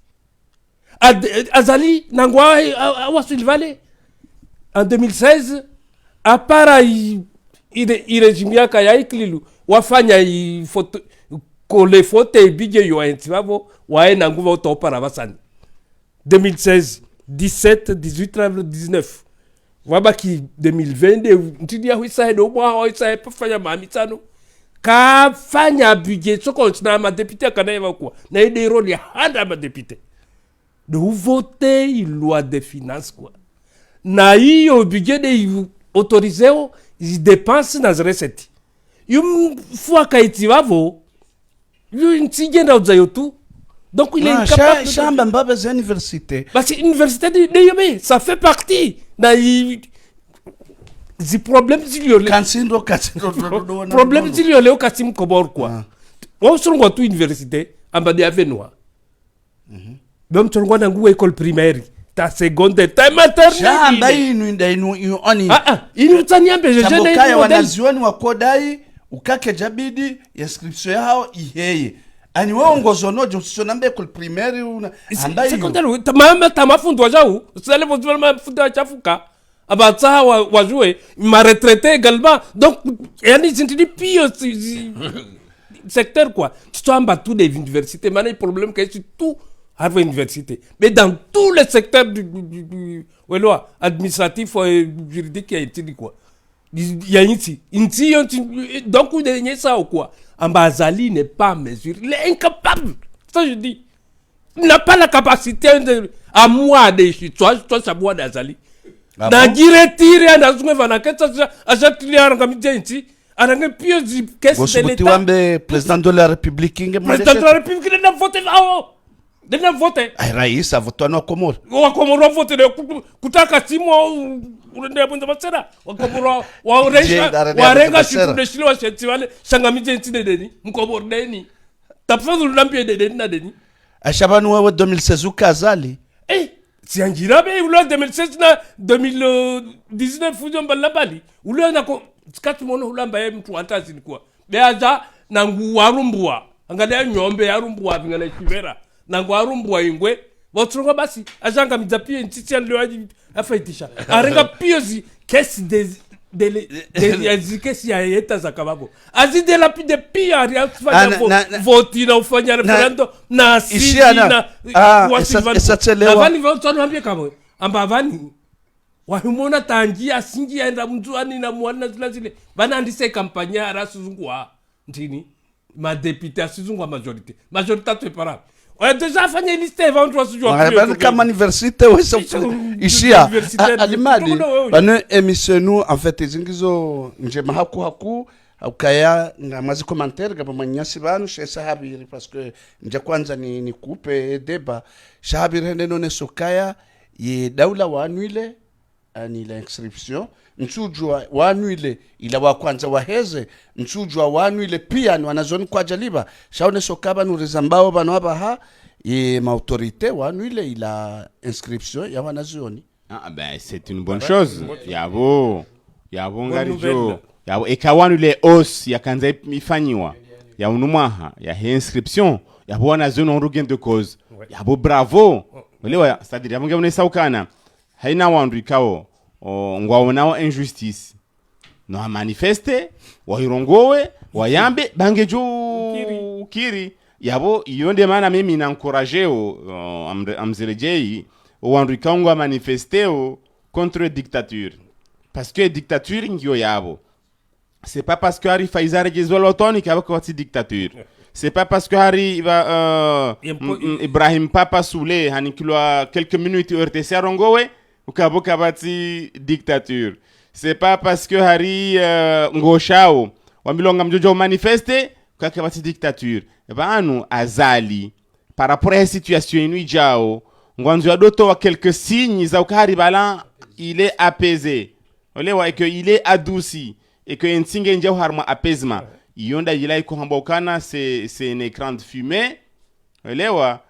Azali nangwa awasilvale en 2016 apara irejimia kaya iklilu wafanya foto kole foto bije yo entivavo wae nanguva utopara basani 2016 17 18 19 wabaki 2022 ntidia huisa hedo mwa huisa pafanya mamitano ka fanya budget soko na ma député kanaiva kwa na ide role ya handa ma député de voter une loi de finances quoi na hiyo budget de autorisé ils dépensent dans recette yum fois kaiti vavo yu ntigenda uzayo tu donc il est incapable chamba mbaba za université parce que université de yome ça fait partie na zi problème ziliole kansindo problème ziliole au kasim kobor quoi on se rend tout université ambade avenoi même tu rend ngou école primaire ta seconde ta maternelle chamba inu oni inu tanyambe je ne wanazioni wakodai ukake jabidi inscription yao iheye ani wewe ngozonoje usonambe école primaire ambaye secondaire tama fundwa jau sale fundwa mafunda chafuka abatsa wajue ma retraité également donc yani zintidi pio secteur quoi tu tombes tous les universités maintenant le problème que c'est tout à l'université mais dans tous les secteurs du administratif et juridique il y a été quoi il y a ici donc vous avez ça ou quoi Ambazali n'est pas mesuré, il est incapable. Ça je dis. Il n'a pas la capacité à moi de toi ça moi d'Azali. Na giretire na zungue vana keta ajatili arangamije inti arange pio zi caisse de l'état. Président de la République président de la République n'a voté de n'a voté. Ay rais a voté na Komoro. Wa Komoro voté de kutaka timo urende bonza masera wa Komoro wa renga shitu de shilo wa shetwale sangamije inti de deni mkomoro deni. Tapfazu lampie de deni na deni. Ashabanu wa 2016 ukazali. Si angira be ulo 2016 na 2019 fujo mbala bali ulo na ko skati mono ulamba ye mtu antazi kwa be aja na nguwarumbua angalia nyombe yarumbua vingana kivera na nguwarumbua ingwe wotronga basi ajanga mizapie ntiti ndio afaitisha arenga piozi kesi de kesi ya yeta za kababo azide la pide pia aliafanya voti na ufanya referendum na sisi na avani voto anambia kama ambavani wahumona tangi asingi aenda mtuani na mwana zile bana andise kampanya rasuzungwa ntini ma député asuzungwa majorité tu para on a déjà fait une liste avant toi ce jour comme université ici alimadi bana émission nous en fait zingizo njema haku ukaya ngamazi commentaire gaba manyasi banu chez sahabiri parce que nje kwanza ni kupe deba sahabiri neno ne sokaya ye daula wanuile ani la inscription mchujwa wanuile ila wa kwanza waheze mchujwa wanuile pia ni wanazoni kwa jaliba shaone sokaba nurizambao bano abaha ye ma autorité wanuile ila inscription ya wanazoni ben c'est une bonne chose yabo ngarijo yabo ekawanule os ya kanza ifanyiwa ya unumwaha ya inscription yabo wanazoni on regain de cause yabo bravo elewa c'est-à-dire yabo ngemune saukana haina wandu ikao ngwaonao injustice no manifeste wairongowe wayambe bangejo kiri yabo yonde maana mimi na encourager amzelejei wandu ikao manifesteo contre dictature parce que dictature ngio yabo c'est pas parce que Hari Faisal Gezwal Otoni qui a une dictature c'est pas parce que Hari Ibrahim Papa Soule hani kilo quelques minutes RTC rongowe ukaboka bati dictature c'est pas parce que hari ngoshao wamilonga mjojo manifeste kaka bati dictature banu azali par rapport à la situation inu ijao ngwanzo ya doto wa quelques signes za ukari balan il est apaisé olewa et que il est adouci et que nsinge njao harma apaisement yonda yila iko hambokana c'est un écran de fumée olewa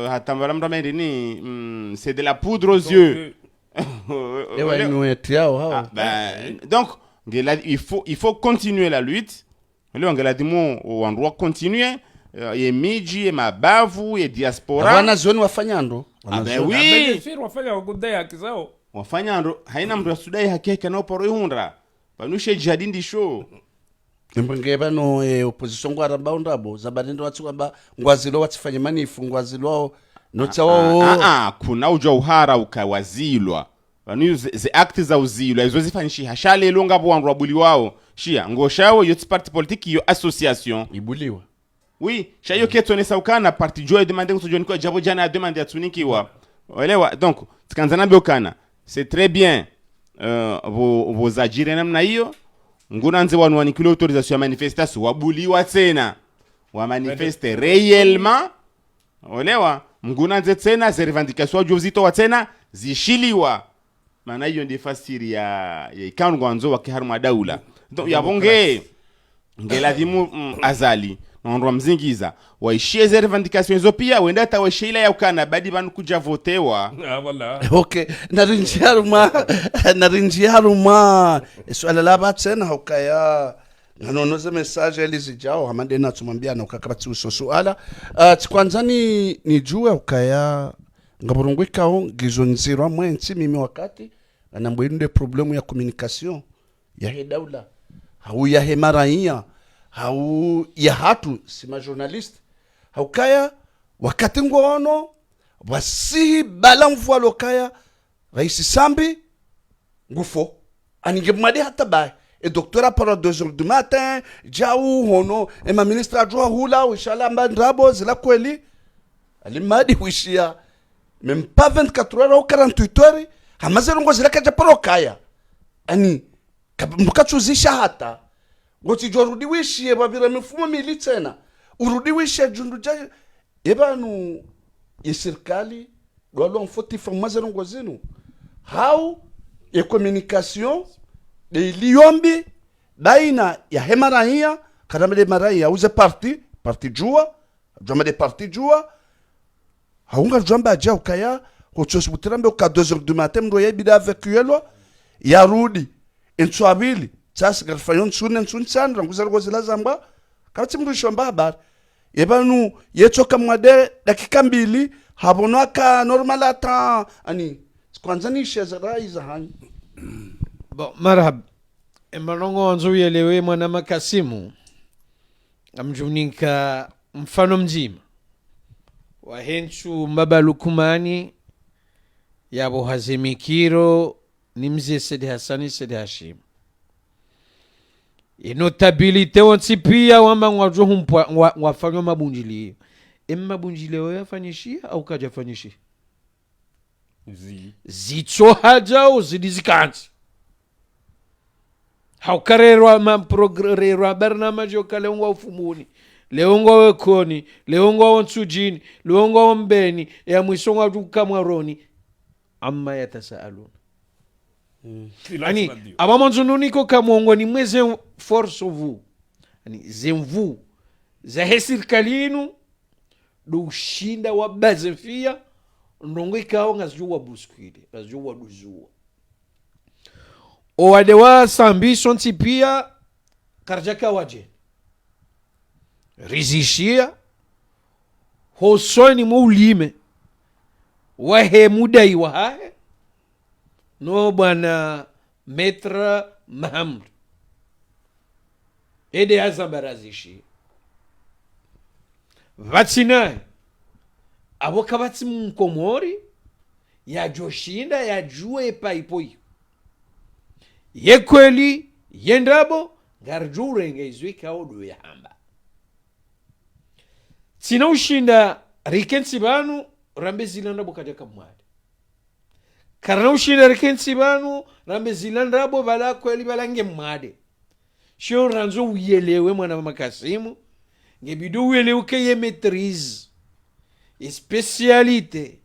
hatambara mtamende ni c'est de la poudre aux yeux. Donc il faut continuer la lutte. On doit continuer. Et miji et mabavu et diaspora. Wana zoni wafanyando. Oui. Wafanya wakudai haki zao. Wafanyando haina mtu asudai haki yake na oporo ihundra. Panushe jihadindi show. Mbengeba no opposition kwa rabaundabo zabadendo watu kwamba ngwazilo watifanye manifu ngwazilo no chawo kuna uja uhara ukawazilwa banu ze acte za uzilwa izo zifanyishi hashale longa bwandu wabuli wao shia ngoshawo yo parti politique yo association ibuliwa oui shayo ketone saukana parti joy demander ko joni ko jabo jana demander atunikiwa elewa donc tikanzana biokana c'est très bien vos agir namna hiyo nguna nze wanu wanikilo autorisation ya manifestation wabuliwa tena wa manifeste réellement olewa nguna nze tena ze revendication jovzito wa tena zishiliwa maana hiyo ndi fasiri ya ikanu gwanzo wa kiharuma daula donc yabonge ngelazimu azali nondwa mzingiza waishie ze revendication hizo pia wenda tawashila ya ukana badi banu kuja votewa Voilà. okay narinjiaruma swala la batena hokaya nganonoze message elizijao hamande na tumwambia na ukakabati usosuala kwanza ni jua ukaya ngaburungwikao ngizonzirwa mwenzi mimi wakati anambwinde problemu ya communication ya he daula hau ya he maraia hau ya hatu sima journalist haukaya wakati ngono wasihi bala mvualo kaya raisi sambi ngufo aningemwadi hata bai et docteur à 2h du matin jaou hono et ma ministre adjoint hula inshallah mbandrabo zila kweli alimadi wishia même pas 24 heures ou 48 heures hamazero ngo zila kaja poro kaya ani mukachuzisha hata ngoti jorudi wishie babira mifumo mili tena urudi wishie jundu ja ebanu ye serikali dwalo mfoti famazero ngo zinu how e communication de liombi baina ya hemaraia kadamede maraia uze parti jua jamade parti jua haunga jamba ja ukaya kuchosbuterambe ka 2h du matin ndo yebida avec yelo ya rudi entswabili sasa garfayon sunen sunsandra nguzargo zilazamba kati mrisho mbaba yebanu yetoka mwade dakika mbili habonaka normal ata ani kwanza ni shezara izahani. Bon, marhab. Mbanongo wanzo yelewe mwana makasimu. Amjunika mfano mzima. Wahenchu mbabalukumani yabo hazimikiro ni mzee Sedi Hassani Sedi Hashim. Notabilite wansi pia wamba ngwajo wafanywa mabunjili. Mabunjili wao yafanyishia au kaja fanyishia? Zitso hajao zidizikanzi. Haukarerwa maprogrerwa barnamaji yokalengwa ufumuni. Leongwa wekoni, leongwa wansujini, leongwa wambeni, ya mwisongwa tukamwaroni. Amma yatasaaluna. Ani, abamanzununiko kamongo ni mweze force vous. Ani, zemvu. Zahe sirkalinu, do shinda wabazefia, ndongo ikao ngazjuwa buskwile, ngazjuwa duzuwa. Owadewa sambi sonti pia karjaka waje. Rizishia hosoni muulime wahe mudai wahahe no bwana metra Mahamud ede azambarazishi vatsinaye abo kabatsi mkomori ya joshinda ya jue paipoyi yekweli yendabo garjure ngeizwika odu ya hamba tina ushinda rikensi banu rambe zilanda bokaja kamwadi karna ushindar kensi banu rambe zilandrabo bala kweli balange mwade shio ranzo uyelewe mwana makasimu ngebido uyelewe ke ye maîtrise et spécialité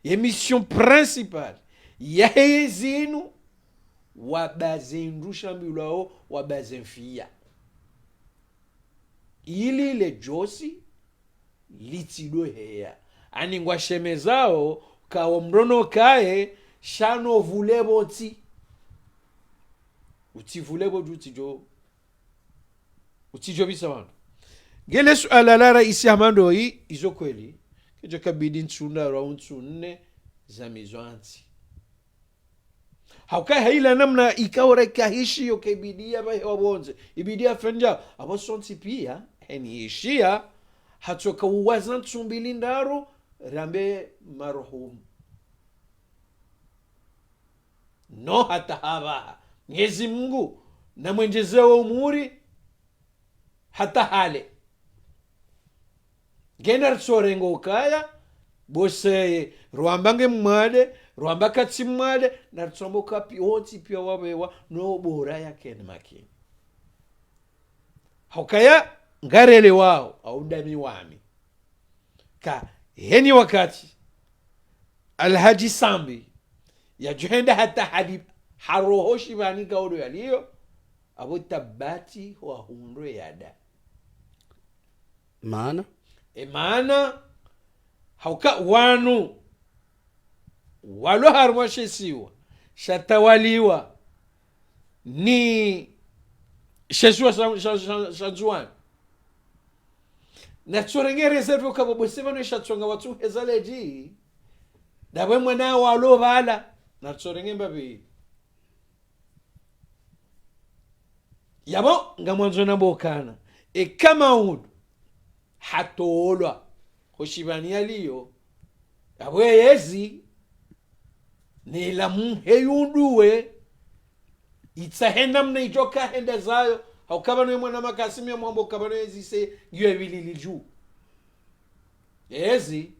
et mission principale ya yezinu wabazendusha mbulao wabazenfia ili le josi litido heya aningwa shemezao kawo mrono kae shano vulebo ti uti vulebo utijo bisa wandu gele suala lara isi hamando hii izo kweli kejo kabidi nsunda round sunne za mizwanti hauka haila namna ikawara kahishi yo kebidia ba wabonze ibidia fenja abosonti pia eni ishia hatoka uwazan tsumbili ndaro rambe marhum no hata haba Mwenyezi Mungu na mwenjezewa umuri hata hale genar sorengo kaya bose ruambange mwade ruamba kati mwade na tsombo kapi oti pia wabewa no bora yake ni makini hokaya ngarele wao au dami wami ka heni wakati Alhaji Sambi ya juhenda hata hadib harohoshi bani gaudo yaliyo abo tabati wa hundo yada maana hauka wanu walo harmashesiwa shatawaliwa ni sheshua shanjuan na tsorenge reserve kabo bosema no shatsonga watu hezaleji dawe mwana walo bala na tsorenge mbabi yabo ngamwanzo na bokana kama udu hatolwa hoshibani yaliyo abwe yezi ni la muheyunduwe itsahenda mna ijoka henda zayo haukaba no mwana makasimi mwambo kabano yezi se ngiwe bilili juu yezi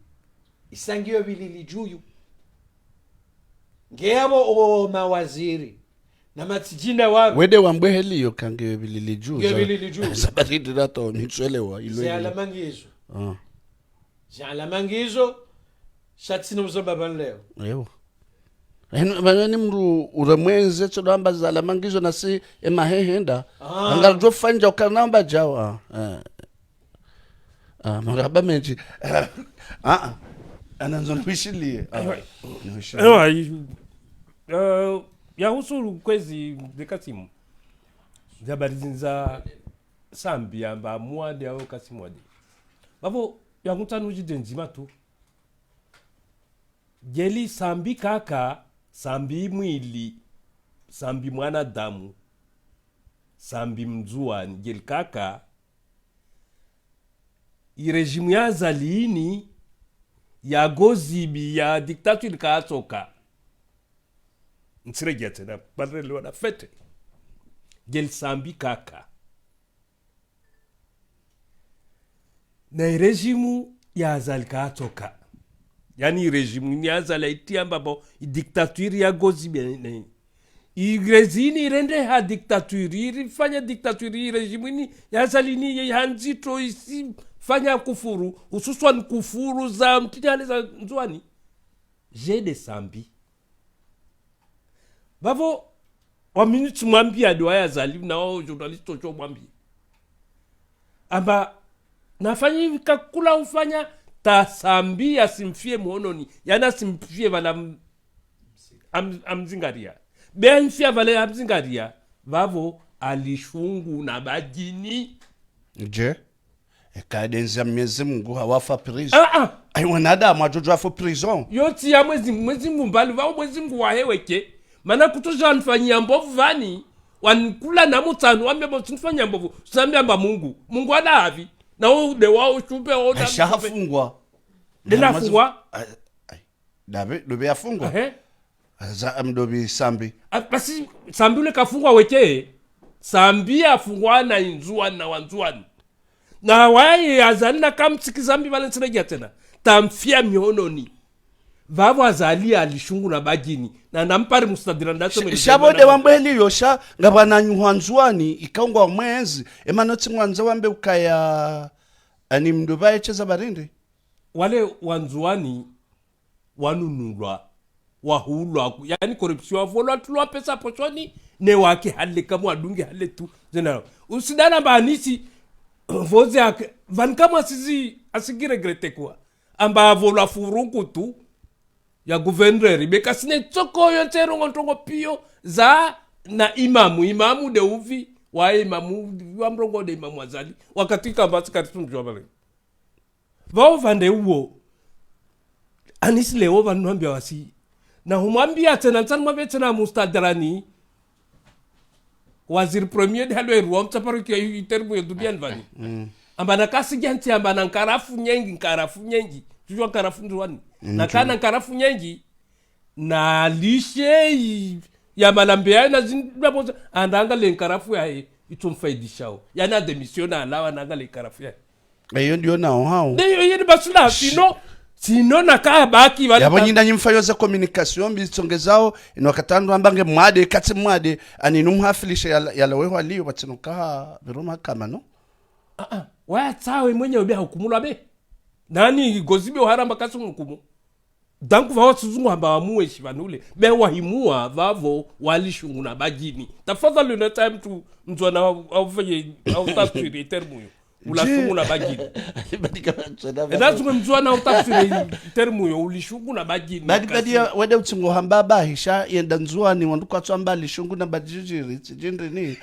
isangiwe bilili juu ngeyabo o mawaziri na matijinda wabu wede wambweheliyo kangiwe bilili juu bilili juu sabatidi dato nitwelewa ilo zala mangizo zala mangizo shatsino mzobaban leo ewo ni mru uramwenze chodamba zala mangizo nasi emahehenda angaljo fanja ukanamba jawa maraba menji ananzo nwishilie ya usuru kwezi dekasimu zabari za Sambi amba mwade au kasimwade babo ya mutanu jidenjima tu jeli Sambi kaka Sambi mwili Sambi mwana damu Sambi mzuani jeli kaka irejimu ya zalini ya gozibi ya diktature kaatoka nsirejete na barrelo na fete gel Sambi kaka na rejimu ya azal kaatoka yani rejimu ni azal itia mbabo diktature ya gozibi igrezini irende ha diktature irifanya diktature rejimu ni ya azalini ya hanzito isi fanya kufuru hususan kufuru za mtijale za nzwani jede Sambi bavo wa minutes mwambi adwa zalimu na wao journalist ocho mwambi amba nafanya hivi kakula ufanya ta Sambi asimfie muononi yana simfie vala amzingaria benfia vala amzingaria bavo alishungu na bajini je kadenza Mwenyezi Mungu hawafa prison ai wanadamu ajojo afa prison yoti ya mwezi mbali vao mwezi Mungu waheweke mana kutoja nfanyia mbovu vani wankula na mutanu wambia mtunfanyia mbovu sambia mba Mungu ada havi na ude wao chupe oda shafungwa fungwa dabe dobe afungwa za mdobi Sambi basi Sambi ule kafungwa weke Sambi afungwa na inzuani na wanzuani na wae azalina kamtsiki Sambi vale tsiregia tena tamfia miononi vavo azali alishungu na bajini na nampari mustadira ndacho shabode wambweliyo sha ngabana nyuhanzwani ikaungwa mwezi emanotsi mwanza wambe ukaya ani mndu vaecheza barindi wale wanzuani wanunulwa wahulwa yani corruption avolwa tulwa pesa pochoni ne wake hale kama adunge hale tu zena usidana banisi voze ak van kama sisi asigiregrete kwa amba avolwa furungu tu ya gouverneur beka sine tsoko yo tserongo ntongo pio za na imamu de uvi wa imamu wa mrongo de imamu azali wakati kamba sikatitunjwa bale vao vande uo anisi leo vanwambia wasi na humwambia tena tsana mwambia tena mustadrani waziri premier de halo ruwa mtaparo kia iterbu ya dunia nvani ambana kasi janti ambana nkarafu nyengi tujua nkarafu nduwani na kana nkarafu nyengi na lishe ya malambea na zindaboza andanga le nkarafu ya itumfaidishao yana demisiona alawa nanga le nkarafu ya eyo ndio nao hao ndio yeni basula sino nakaa baki bali yabo nyinda nyimfayo za communication bisongezao ino katandwa ambange mwade katse mwade ani numhafilisha yala weho aliyo batinoka biroma kama no wa tsawe mwenye bya hukumula be nani gozibe haramba kasu hukumu danku vao tuzungu hamba wamuwe shivanule be wahimua vavo walishungu na bajini tafadhali na time tu mzwana au tafsiri termu yo ulashungu na bajini edazu mzwana au tafsiri termu yo ulishungu na bajini badi wede utsingo hamba bahisha yenda nzwani wanduka tsamba lishungu na bajijiri tijindri ni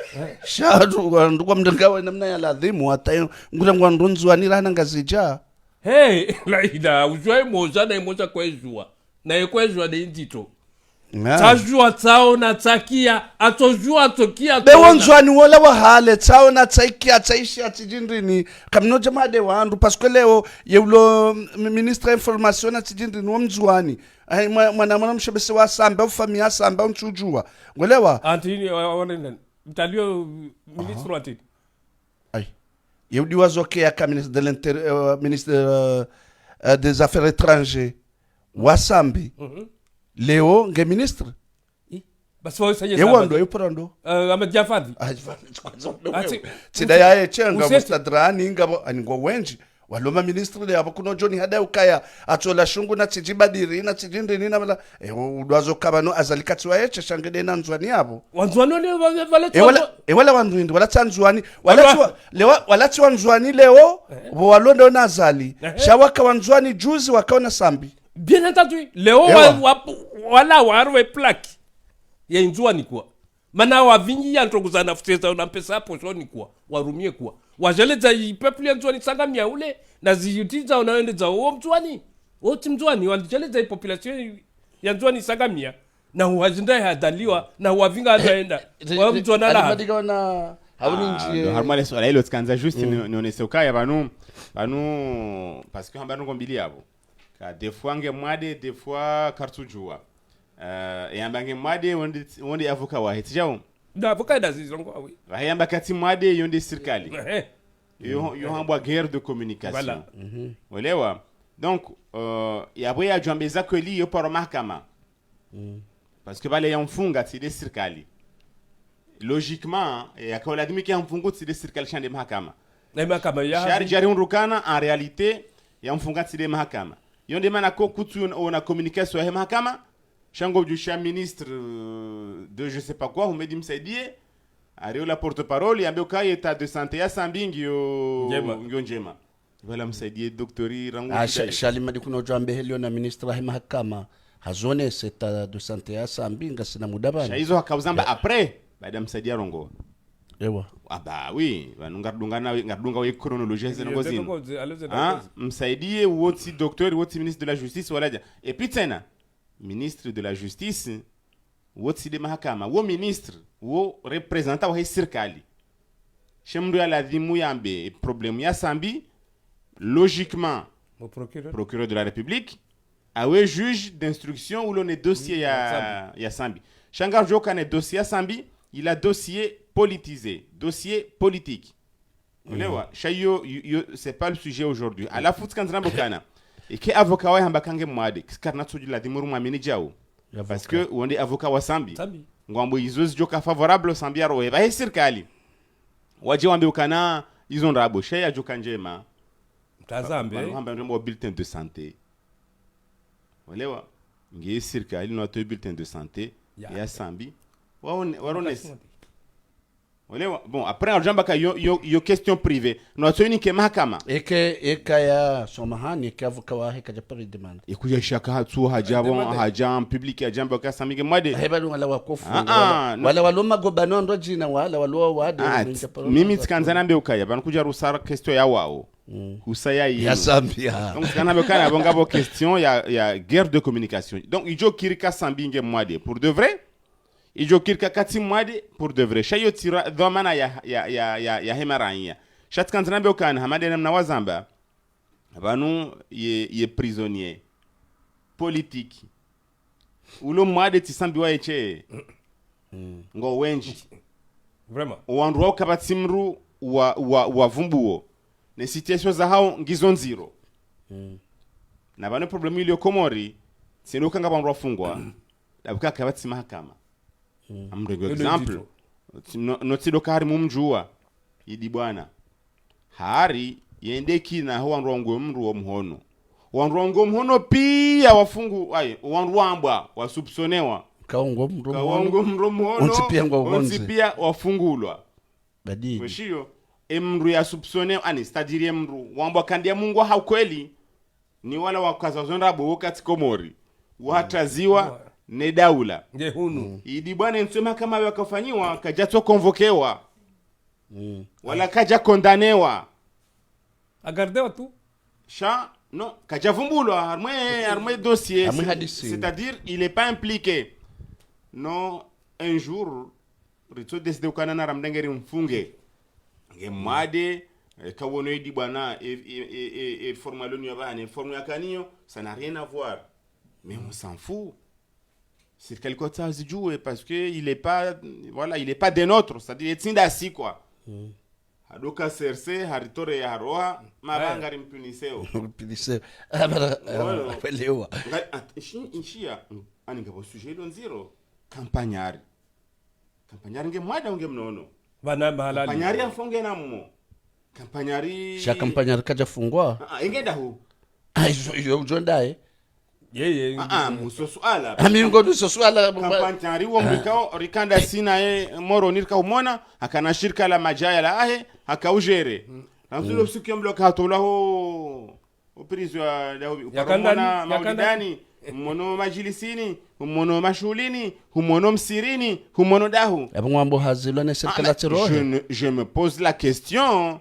shadu ndukwa mndangawe namna ya ladhimu hata ngula ngwandunzwani rana ngazija hey laida ujue moja na emoja kwezua na yekwezua de indito tajua tsao na tsakia atojua tokia bewonzwani wola wahale tsao na tsakia tsaishi atijindrini kamnoja made wandu paske leo yeulo ministre information atijindrini womzwani ai mwana mshebese wa samba ufamia samba unchujua ngolewa antini wanene mtalio ministre watini ai yeudi wazokea ka ministre de l'intérieur ministre des affaires étrangères wasambi leo nge ministre basi wao sanye yewo ndo yuporando amajafadi tsida yaye chenga mustadrani ngabo aningo wenji waloma ministre le abakuno John hada ukaya atola shungu na tijibadiri na tijindini na bala udwazo kabano azalikati waye changede na nzwani yabo wanzwani vale wala wanzwini wala tanzwani wala wanzwani leo walonda na azali shawaka wanzwani juzi wakaona sambi bien entendu leo wala warwe plaque ya nzwani kwa mana wavingi ya ntoguzana futesa na pesa poshoni kwa warumie kwa wajeleza peuple nzwani sangamia ule na ziyutiza unaendeza uo mzwani oti mzwani walijeleza population ya nzwani sangamia na wajinda hadaliwa na wavinga anaenda wa mzwana la harmale swala hilo tkanza juste nionese ukaya banu parce que hambano ngombili abo ka des fois nge mwade des fois kartujua yambange mwade wonde avocat wa hetijao da avocat da zizongo awi yamba kati mwade yonde serikali yo hambwa guerre de communication walewa donc yabwe ya jambeza kweli yo para mahakama parce que bale yamfunga tide serikali logiquement yakola dimi ki yamfunga tide serikali chande mahakama na mahakama ya shari jari unrukana en réalité yamfunga tide mahakama yonde mana ko kutu ona communication ya mahakama shango jusha ministre de je sais pas quoi Humedi Msaidie ario la porte-parole yambe ukai état de santé ya sambingi yo njema wala Msaidie doctori rangu shalima dikuno jambe helio na ministre wa mahakama hazone état de santé ya sambinga sina mudabana shaizo hakauzamba après baada Msaidie rongo ewa aba oui ngadunga we chronologie zengo zino Msaidie woti docteur woti ministre de la justice wala et puis tena ministre de la justice woti de mahakama wo ministre wo representant wa serikali shemdu ya ladhimu yambe problème ya sambi logiquement procureur de la république awe juge d'instruction ou l'on est dossier ya sambi shangar joka ne dossier ya sambi il a dossier politisé dossier politique ulewa shayo c'est pas le sujet aujourd'hui à la foot kanzana bokana ike avocat wa hamba kange mwade karna tuji la dimuru mwamini jao parce que wonde avocat wa sambi ngwambo izozi joka favorable sambi aro eba he serikali waje wambe ukana izon rabo sheya joka njema mtazambe hamba ndio bulletin de santé walewa ngi serikali no to bulletin de santé ya sambi waronesi walewa bon après arjamba ka yo question privée no to ni ke mahakama eka ya somahani ke avocat wa he kaja pari demand ikuja shaka hatu hajam public ya jamba ka samige mwade heba wala wakofu wala waloma gobano ndo jina wala walwa wade mimi tikanzana mbe ukaya bankuja rusara question ya wao husaya ya Zambia donc kana be kana bongabo question ya guerre de communication donc ijo kirika sambinge mwade pour de vrai ijo kirka kati mwade pour de vrai shayo tira dhamana ya hemaranya shatkanzana mbe ukana hamade namna wazamba banu ye prisonnier politique ulo mwade tisambiwa eche ngo wenji vraiment wandu wao kabatsimru wa vumbuo ne situation za hao ngizo nziro na bano problemu ile komori sino kanga bandu wafungwa abuka kabatsi mahakama amrego example no tido kari mumjua idi bwana hari yendeki na ho wandu wangu mru wa mhono wandu wangu mhono pia wafungu ai wandu wambwa wasupsonewa kaongo mru mhono onsi pia wafungulwa badi weshio emru ya soupçonné ani c'est-à-dire emru wambwa kandia Mungu haukweli ni wala wakaza zonda wakati komori wataziwa ne daula nge hunu idi bwana nsema kama wakafanyiwa kajatwa konvokewa wala kaja kondanewa agardewa tu cha non kaja vumbulwa armé dossier c'est-à-dire il est pas impliqué non un jour rito desde ukanana ramdengeri mfunge ngemade kawono idi bwana et formalo ni yabane formu yakaniyo ça n'a rien à voir mais on s'en fout c'est quelque chose à jouer parce que il est pas des nôtres, c'est-à-dire etinda si quoi hadoka serse haritore ya haroa mabanga rimpuniseo abara lewa inshia ani ngabo sujet don zero campagnari ngemwada ngemnono bana malali campagnari afonge nammo campagnari campagnari kaja fungwa ingenda hu yo jondae yeye muso swala amingo duso swala campagnari wo mbikao rikanda sina moro nirka umona akana shirika la majaya la ahe akaujere namsulo sikiomlo katola ho oprizo ya kanda maulidani humono majilisini humono mashulini humono msirini humono dahu abangwambo hazilo ne serikali tirohe je me pose la question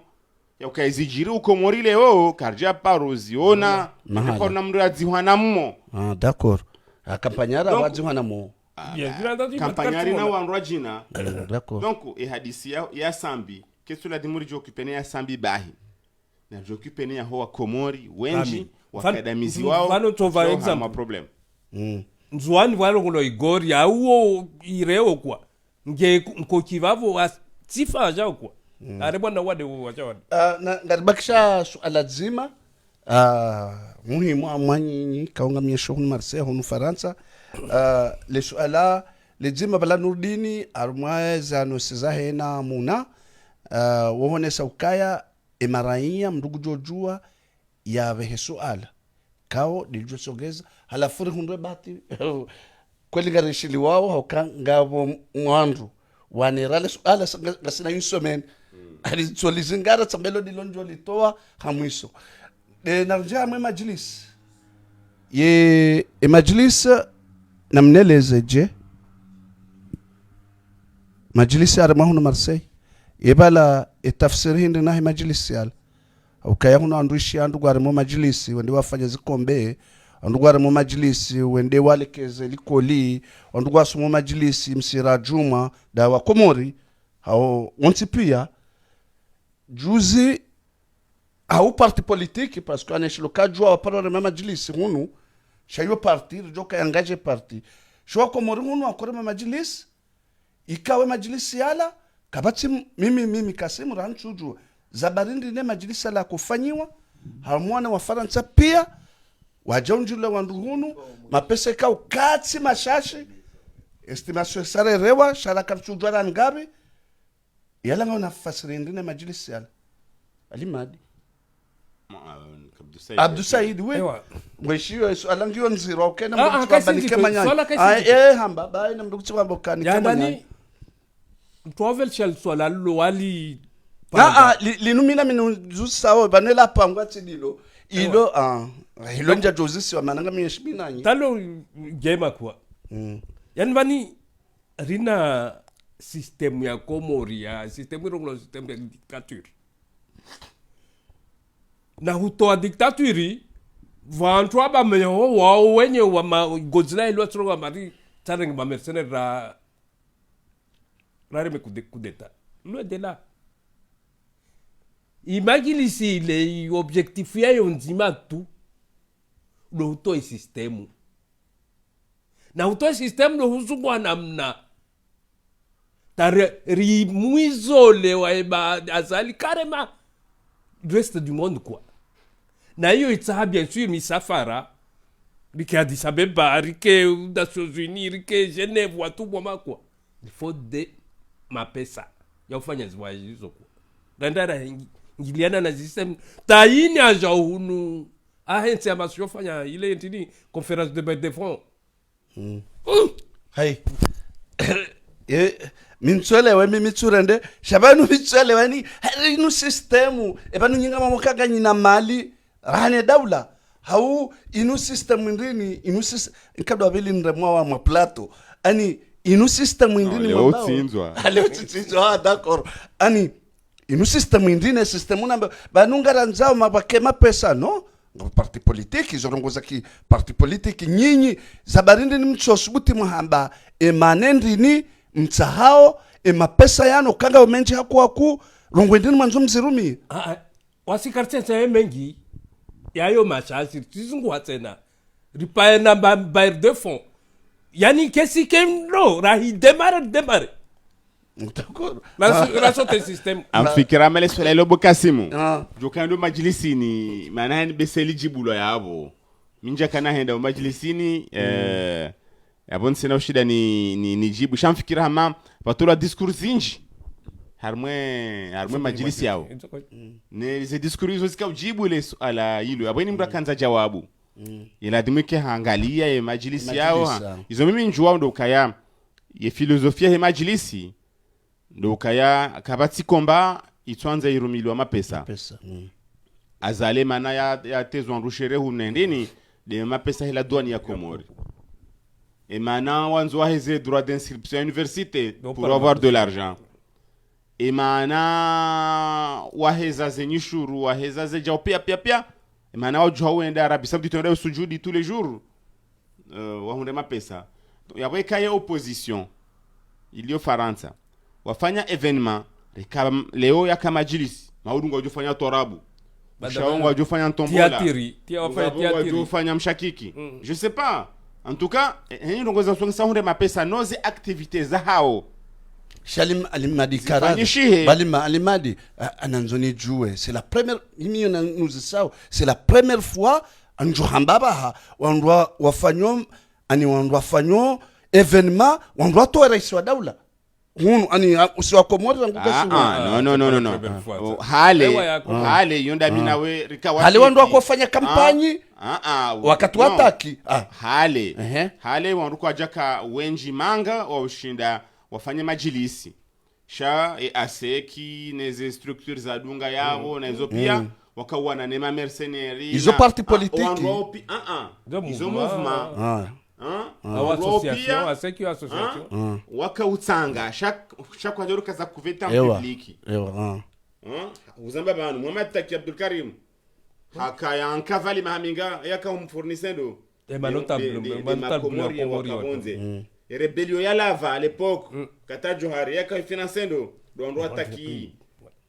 ya ukaizijiri uko mori leo karja paroziona ko namru adziwana mmo d'accord akampanyara wadziwana mmo kampanyari na wanrwa jina d'accord donc hadisi ya sambi kesu la dimuri jokupene ya sambi bahi na jokupene ya hoa komori wenji wakadamizi wao vano tova example problem nzwani valo kulo igori ya uo ireo kwa nge nkokivavo atifa jao kwa aribona wade wachawade na ngaribakisha suala zima muhimu amanyinyi kaunga miesho hunu Marseille hunu Faransa le suala le zima bala nurdini armwaza no sizahena muna wohone saukaya emaraia mndugu jojua ya vehe suala kao diljosogeza halafuri hundwe bati kweli garishili wao haukangabo mwandu wanirale suala ngasina yusomeni alizolizingara tsambelo dilonjo litoa hamwiso narja mwe majlis ye majlis namneleze je majlis armahunu Marseille yebala etafsiri hindi nahi majlis yala ukaya huno anduishi andu gwarimo majlis wende wafanya zikombe andu gwarimo majlis wende walekeze likoli andu gwasumo majlis msira juma dawa komori hao onti pia juzi au parti politique parce que aneshilo kajwa waparore mama majlis hunu shayo parti joka yangaje parti shwa komori hunu akore mama majlis ikawe majlis yala kabati mimi Kasimu ranchuju zabarindi ne majlis la kufanyiwa harmwana wa Faransa pia wajaunjula wanduhunu mapesa kau katsi mashashi estimation sarerewa shala kapchudwara ngabe yala ngona fasirindine majlisi yala alimadi Abdou Said oui mwishiyo alangio nziro kena mtukabani kemanya hamba bai na mtukutiwa mbokani kemanya travel shall swala lo wali linumina minu sawo banela pangwa tidilo ilo ilo nja jozisi wa mananga miyeshibinanyi talo gema kwa yani bani rina system ya Komori ya system ironglo system ya dictature na hutoa dictature vantu aba meho wao wenye wa Godzilla ilo tronga mari tareng ba mercenaire rare me kudeta lo de là imagine si le objectif ya yonzima tu lo hutoa system na hutoa system lo huzungwa namna tari muizole wa azali carrément reste du monde quoi na hiyo itaha bien sûr misafara rike Addis Abeba rike Nations Unies rike Genève watu boma quoi il faut de mapesa ya ufanya ziwaje hizo kwa ndandara ngiliana na system taini aja hunu ahensi ama siyofanya ile ntini conférence de baie de front hai mintswelewe mimitsurende shabanu mitswelewe ni inu systemu ebanu nyinga mamokaga nyina mali rane daula hau inu system ndini inu system nkabla bili ndemwa wa maplato ani inu system ndini mabao leo tsinzwa d'accord ani inu system ndini system namba banungara nzao mabakema pesa no parti politique zorongoza ki parti politique nyinyi zabarindi ni mchosubuti muhamba emanendini mtsahao mapesa yano kanga umenji haku rongwendini manzo mzirumi wasikartsensa mengi yayo machasi tizungu hatena ripaye na baire de fond yani kesi kemno rahi demare d'accord la sote system amfikira mele swala lobo kasimu jokando majlisini maana ni beseli jibulo yabo minja kana henda majlisini abon sina ushida ni jibu shamfikira hama patola discours inji harmwe majlisi yao ne ze discours hizo zika ujibu ile ala hilo abweni mra kanza jawabu ila dimike hangalia ye majlisi yao hizo mimi njua ndo kaya ye filosofia ye majlisi ndo kaya kabati komba itwanza irumilwa mapesa azale mana ya tezo nrushere hunendini de mapesa hela douane ya Komori et maintenant wanzo heze droit d'inscription à l'université pour avoir de l'argent et maintenant waheza zenyishuru waheza zeja pia et maintenant wajua wenda Arabie Saoudite wenda sujudi tous les jours wahunde mapesa yawe kaya opposition ilio Faransa wafanya evenement leo ya kama majlis maudungu wajufanya torabu Shaongo wajufanya ntombola tiatiri wajufanya mshakiki je sais pas en tout cas hii ndongoza songa hunde mapesa noze activités za hao Shalim alimadi karad balima alimadi ananzoni jue c'est la première imi nous ça c'est la première fois anjuhambaba wandwa wafanyo ani wandwa fanyo événement wandwa to rais wa daula hunu ani usiwa Komori no hale yonda minawe rikawa hale wandwa kufanya kampanyi wakati wataki hale wanduko ajaka wenji manga wa ushinda wafanye majilisi sha aseki neze structures za dunga yao na hizo pia wakawa na nema mercenaires hizo parti politique hizo mouvement association waka utanga chaque wajoruka za kuveta publiki uzamba banu Muhammad Taki Abdul Karim haka ya nkavali mahaminga yaka umfournissendo rebellion ya lava à l'époque kata Johari yaka financendo dondo Taki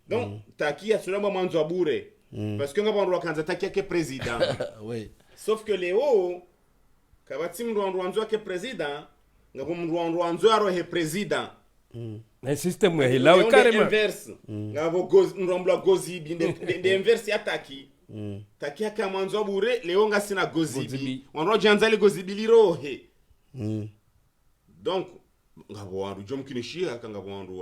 donc Taki asunamba mwanzo bure parce que ngabando kanza Taki yake président oui sauf que Léo kabati mrwanzo wake président ngabo mrwanzo aro he président na system ya hilawe carrément inverse ngabo mrwambla gozi de inverse ataki takia kama mwanzo bure leo ngasina Gozibi. gozibi wanro janzali gozibi lirohe Mm. donc ngabo wandu jom kinishia kanga wandu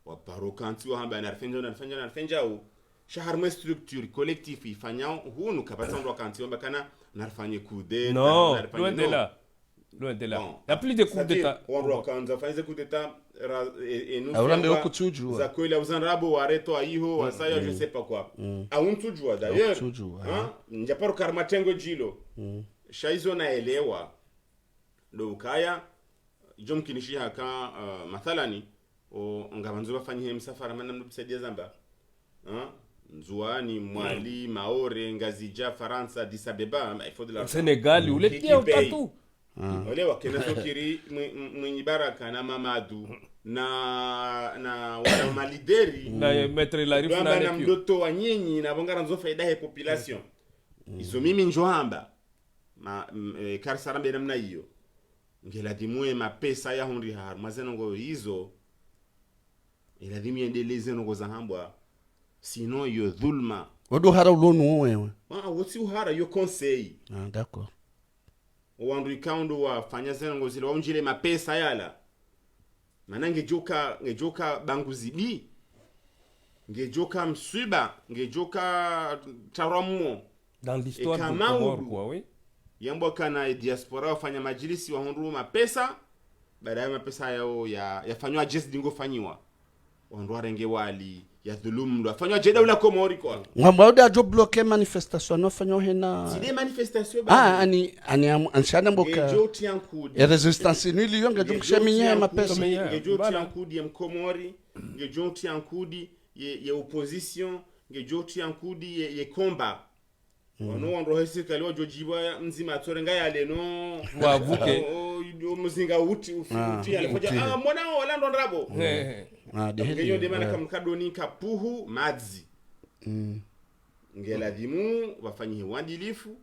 wa parokanti wa hamba narfenja u shahar me structure collectif ifanyao hunu kapata ndo kanti wamba kana narfanye kude Non, loin de là. Loin de là. Bon. Il y a plus de coups d'état. wandu kanza fanye coup d'état et Aurambe okutujua. za kweli uzanrabo wareto aiho wasaya je sais pas quoi aunutujua d'ailleurs Okutujua, njaparo karmatengo jilo shaizo naelewa ndo ukaya jom kinishi haka mathalani o ngabanzo bafanye msafara mana mnubisaidia zamba nzuani mwali maore ngazija faransa disabeba il faut de la Sénégal, où les pieds au tatou. olewa kena sokiri mwenye baraka na mamadu na wana malideri Na maître Larif Dwamba na na Nepio. mdoto wa nyinyi na bongara nzo faida he population izo mimi njohamba karsarambe namna hiyo ngela dimwe mapesa ya hundi har mazeno ngo hizo ila dimi endeleze ngo za hambwa sino yo dhulma Wado hara ulonu wewe. wotsi uhara yo conseil D'accord. wandu ikaundo wa fanya zeno ngo zile waunjile mapesa yala manange ngejoka bangu zibi ngejoka mswiba ngejoka tarammo Dans l'histoire Et du Kamau. Comore, quoi, oui. yambo kana diaspora wafanya majilisi wa hundu mapesa baada ya mapesa yao yafanywa just dingo fanyiwa wandu arenge wali ya dhulum ndo afanywa jeda ula Komori kwa Ngamba uda jo bloquer manifestation no fanyo hena. side manifestation Ani anshana mboka. ngejo tiankudi Ya resistance ni liyo ngejo msheminya mapesa. ngejo Voilà. tiankudi ya Mkomori ngejo tiankudi ye opposition ngejo tiankudi ye combat wano wandu hesi kali wajojiwa mzima atorenga yale no Wavuke. muzinga uti alifoja mwana wala ndo ndrabo De ngeyo de mana kamkadoni kapuhu madzi ngela dimu wafanyi wadilifu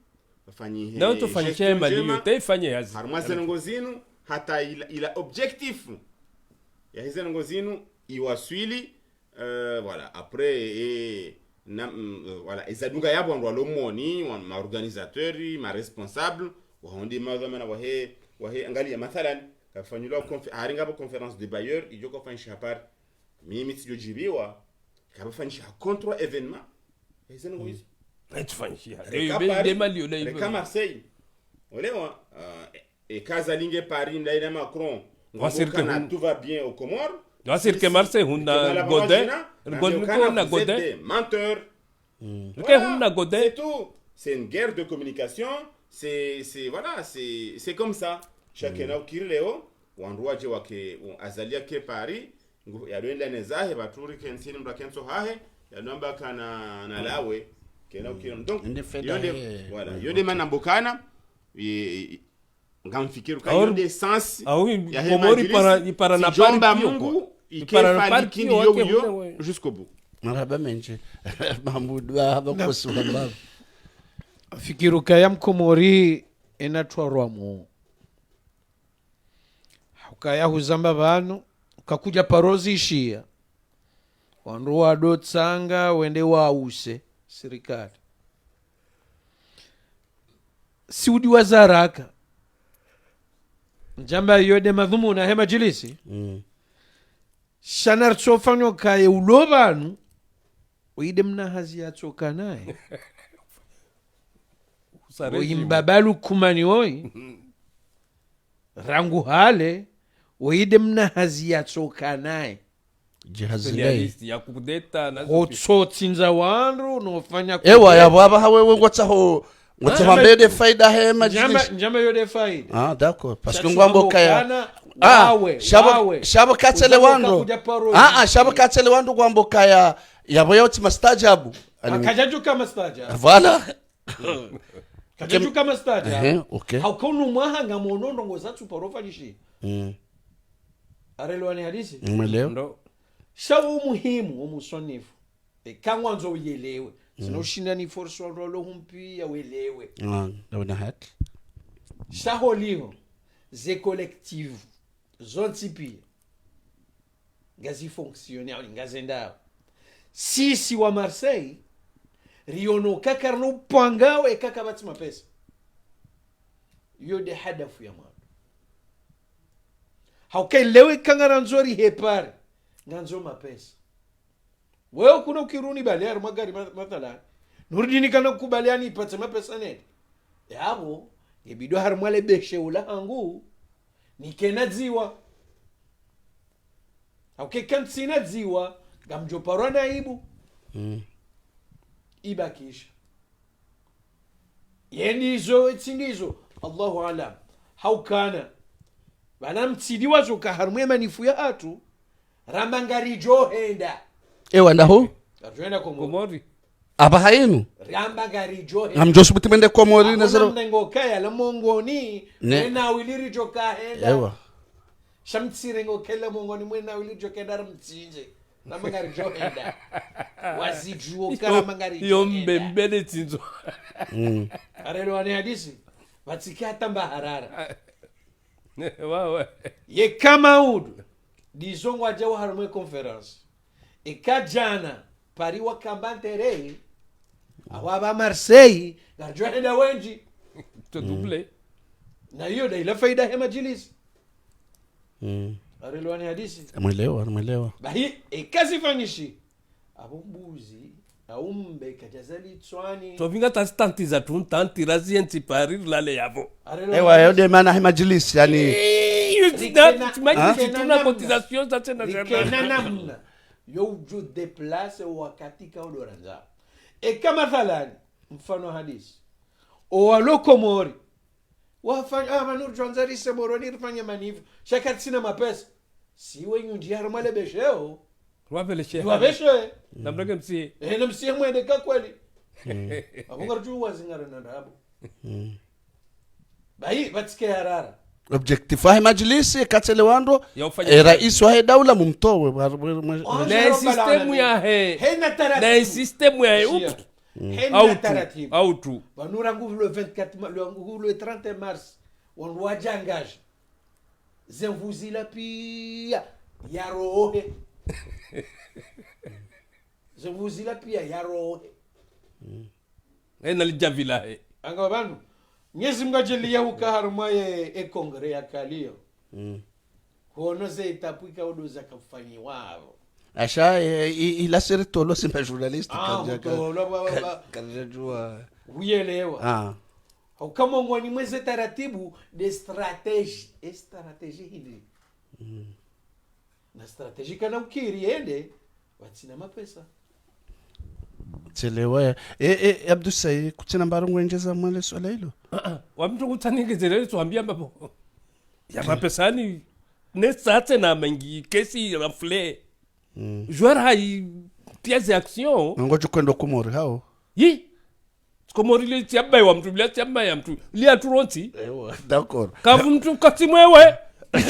wafanyi Na utofanyisha mali taifanye yazi. harma zengo zinu hata ila objectif ya hizengo zinu iwaswili voilà après voilà ezadunga yabo ndo alomoni ma organisateur ma responsable wa hondi madhamana wahe angalia mathalan kafanywa haringa ba conference de bailleur ijoko fanyisha par mimi sijojibiwa kabafanyisha contre événement hizengo hizi Tufanyisha. Reka Des mali au Reka Marseille olewa et Casalingue Paris ndaina Macron Wasirke ngokana hun- tout va bien au Comores Wasirke Marseille, hunda Godin. Godin na Godin. menteur Ke hunda Godin. c'est tout c'est une guerre de communication c'est voilà c'est comme ça chacun au kirleo wanduaje wake azalia ke Paris yadwenda nezahe baturi kensini mrakenso hahe yanomba kana na lawe kena ukira donc Inde feda yonde he. voilà yonde manambokana ngamfikiru ka Or- yonde sens Ah oui, ya he Komori majilisi, para na si jomba pari pio, Mungu quoi. ikefali Pari kindi pio yo wake yo huna we. jusqu'au bout Maraba menje. Mahmud haba kusula mbaba. fikiruka ya Mkomori enatwarwa mu ukaya huzamba banu kakuja parozi ishia wandu wado tsanga wende wause serikali siudi wazaraka njamba yode madhumuna hema jilisi shanar tsofanywa kaye ulo banu uide mna hazi yatsoka naye Sa régime. oyimbabalu kumani oyi rangu hale oide mna hazi yatsoka naye Jihazilei. Spécialiste, ya coup d'état na otsotsinza wandu nofanya Ewa yabo aba hawe ngotsaho ngotsamambede faida he majlis. njama yode faida Ah d'accord parce que Chachu ngwambo kaya wambokana, wawe, wawe. shabo katsele Uzamboka wando kuja parozi. shabo katsele wando ngwambo kaya yabo yoti mastajabu akajaju kama staja voilà kajaju kama staja okay haukonu mwahanga monondo ngozatsu parofalishi arelwani hadisi umeelewa ndo shawo umuhimu omusonifu ekangwanzo uyelewe sinoshinda ni force rolo humpi ya welewe ndabona haki shaholiho ze collective zontipia ngazi fonctionner ngazenda sisi wa Marseille riono kakarno pangao ekakabati mapesa yode hadafu ya mwana haukailewe kangara nzori hepare nganzo mapesa wewe kuna ukiruni baliar magari mathala nurdini kana kubaliani ipate mapesa nene yabo yebido harmale beshe ula hangu nikena ziwa kantsina ziwa gamjoparo naibu ibakisha yenizo etsindizo Allahu alam haukana bana mtsidi wazo kaharmwe manifu ya atu ramangari johenda ewa ndaho arjoenda Komori aba hainu ramangari johenda amjosubuti mende komori na zero nengo kaya la mongoni na wiliri jokahenda ewa shamtsirengo kela mongoni mwena wiliri jokenda mtsinje ramangari johenda wazijuo kala mangari yombe mbele tinzo arelo ani hadisi watsikata mbaharara wawe ye kamaud dizongwa jawo harmwe conference ikajana pari wakambantere awaba Marseille garjoenda wenji to double na hiyo da ila faida ya majlis arelo ani hadisi mwelewa bahi ikasifanyishi abumbuzi aumbe kajazali tswani to vinga tastantiza tuntanti razienti parir lale yavo ewa yode maana he majlis yani Tuna cotisation za tena rikena namna yoju deplace wakati ka odoranza kama thalani mfano hadisi o walokomori wafanya manur janzari semoroni rifanya manivu shakati sina mapesa siwe nyundi ya ramale besheo wapele shehe wabeshe namrege msi na msie mwende ka kweli abunga juu wazingara na ndabo bai batike harara objectif wa majlis katselewando Ya ufanye rais wa daula mumtowe na system ya he hena taratibu na system ya he up hena taratibu autu banura nguvu le 24 le 30 mars on wajangage zemvuzila pia yarohe zemvuzila pia yarohe ena lijavila he anga bandu nyezi mngajeli ya ukaharma ye kongre ya kalio hono ze itapuika odoza kafanyi wao asha ila seritolo simba journalist karjua uyelewa au kama ngwani mweze taratibu de strategie hili na strategie kana ukiri ende watsina mapesa chelewa Abdou Said kutina mbarongo njeza mwele swala hilo wamtu kutaningezele tuambia mambo ya mapesani nesate na mengi kesi rafle joueur hai pièce d'action ngojo kwenda kumori hao yi komori le tiamba wa mtu bila tiamba ya mtu lia turonti d'accord kavu mtu katimwewe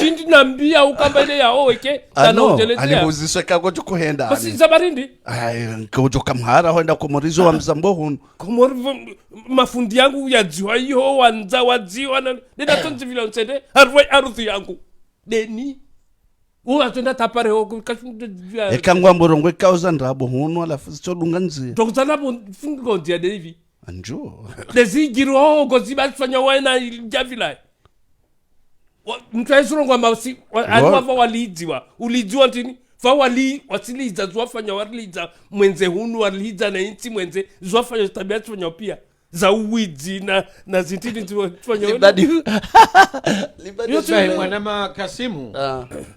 jindi nambia ukambele ya oweke ano ujelezea alibuzisha kagojo kuhenda basi zabarindi ay ngojo kamhara hoenda kumorizo wa mzambo hunu komori mafundi yangu ya jiwa hiyo wanza wajiwa na nenda tonzi vile nsende harwe ardhi yangu deni atenda tapare ho ekangwa mborongo kauza ndabo hunu alafu zitodunga nzia tokutana bo fungo ndia devi anjo dezigiro goziba fanya wana javila mtu aisurongwa mausi alwa walidziwa ulidziwa ntini fa wali wasiliza zwafanya waliza mwenze hunu waliza na inti mwenze zwafanya tabia tufanya pia za uwidzi na zintini tufanya libadi yote mwana makasimu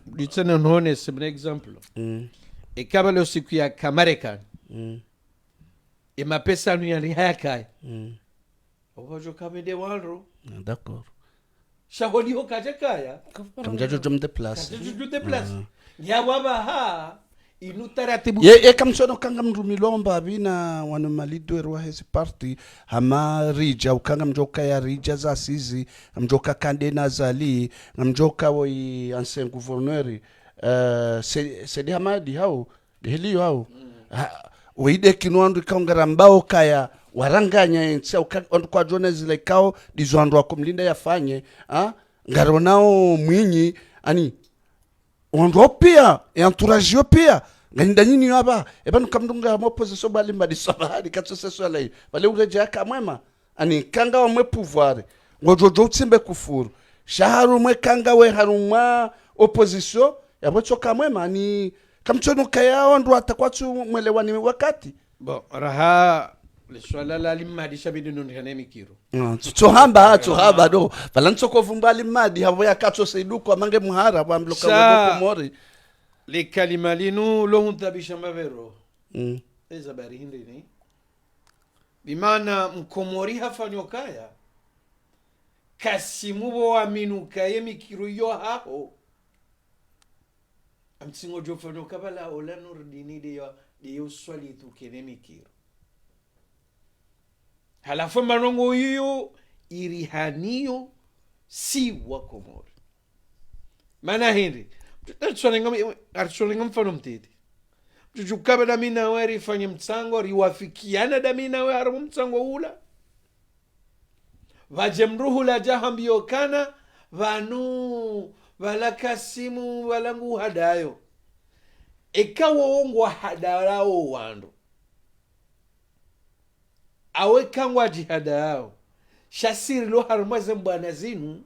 ditene none c'est exemple kabalo siku ya Kamarekani mapesa nu yali hayakaya ojo kamede walro d'accord shaholi ho kaje kaya kamjajo jom de place juju de place ya baba ha inu taratibu ye kamsono kanga mrumilomba bina wana malidwe wa hezi party hama rija ukanga mjoka ya rija za sizi mjoka kande na zali mjoka woi ancien gouverneur c'est Hamadi hao dehilio hao weide kinwandu kaungara mbao kaya waranganya ensi kwa jone zile kao dizwandu wa kumlinda yafanye ngaronao mwinyi ani wandu pia entourage pia nganinda nyini hapa ebanu kamdunga opposition bali mbadi sabahari katso swala hii bale ureja kamwema ani kanga wa mwe pouvoir ngojojo tsimbe kufuru shaharu mwe kanga we haruma opposition yabocho kamwema ni kamchono kayao ndo atakwatu mwelewani wakati bon raha le swala la limadi shabidi nondikane mikiro tsohamba do valantsoko vumbali madi havo yakatso seiduko amange muhara bamloka wako mori le kalima linu lo huntabisha mavero eza bari hindini bimana mkomori hafanyo kaya kasimubo wa minuka yemikiro yo haho amtsingo jofanyo kabala ola nurdini de yo swali tukene mikiro halafu manongo hiyo irihanio si wa Komori mana hindi artsonenga mfano mtete mtuchukaba da mina wari fanye mtsango riwafikiana da mina we haramu mtsango ula vajemruhu la jahambio kana vanu valakasimu valangu hadayo ekawa ongwa hadarao wandu awe kangwa jihada yao shasiri lo harumwa zembwana zinu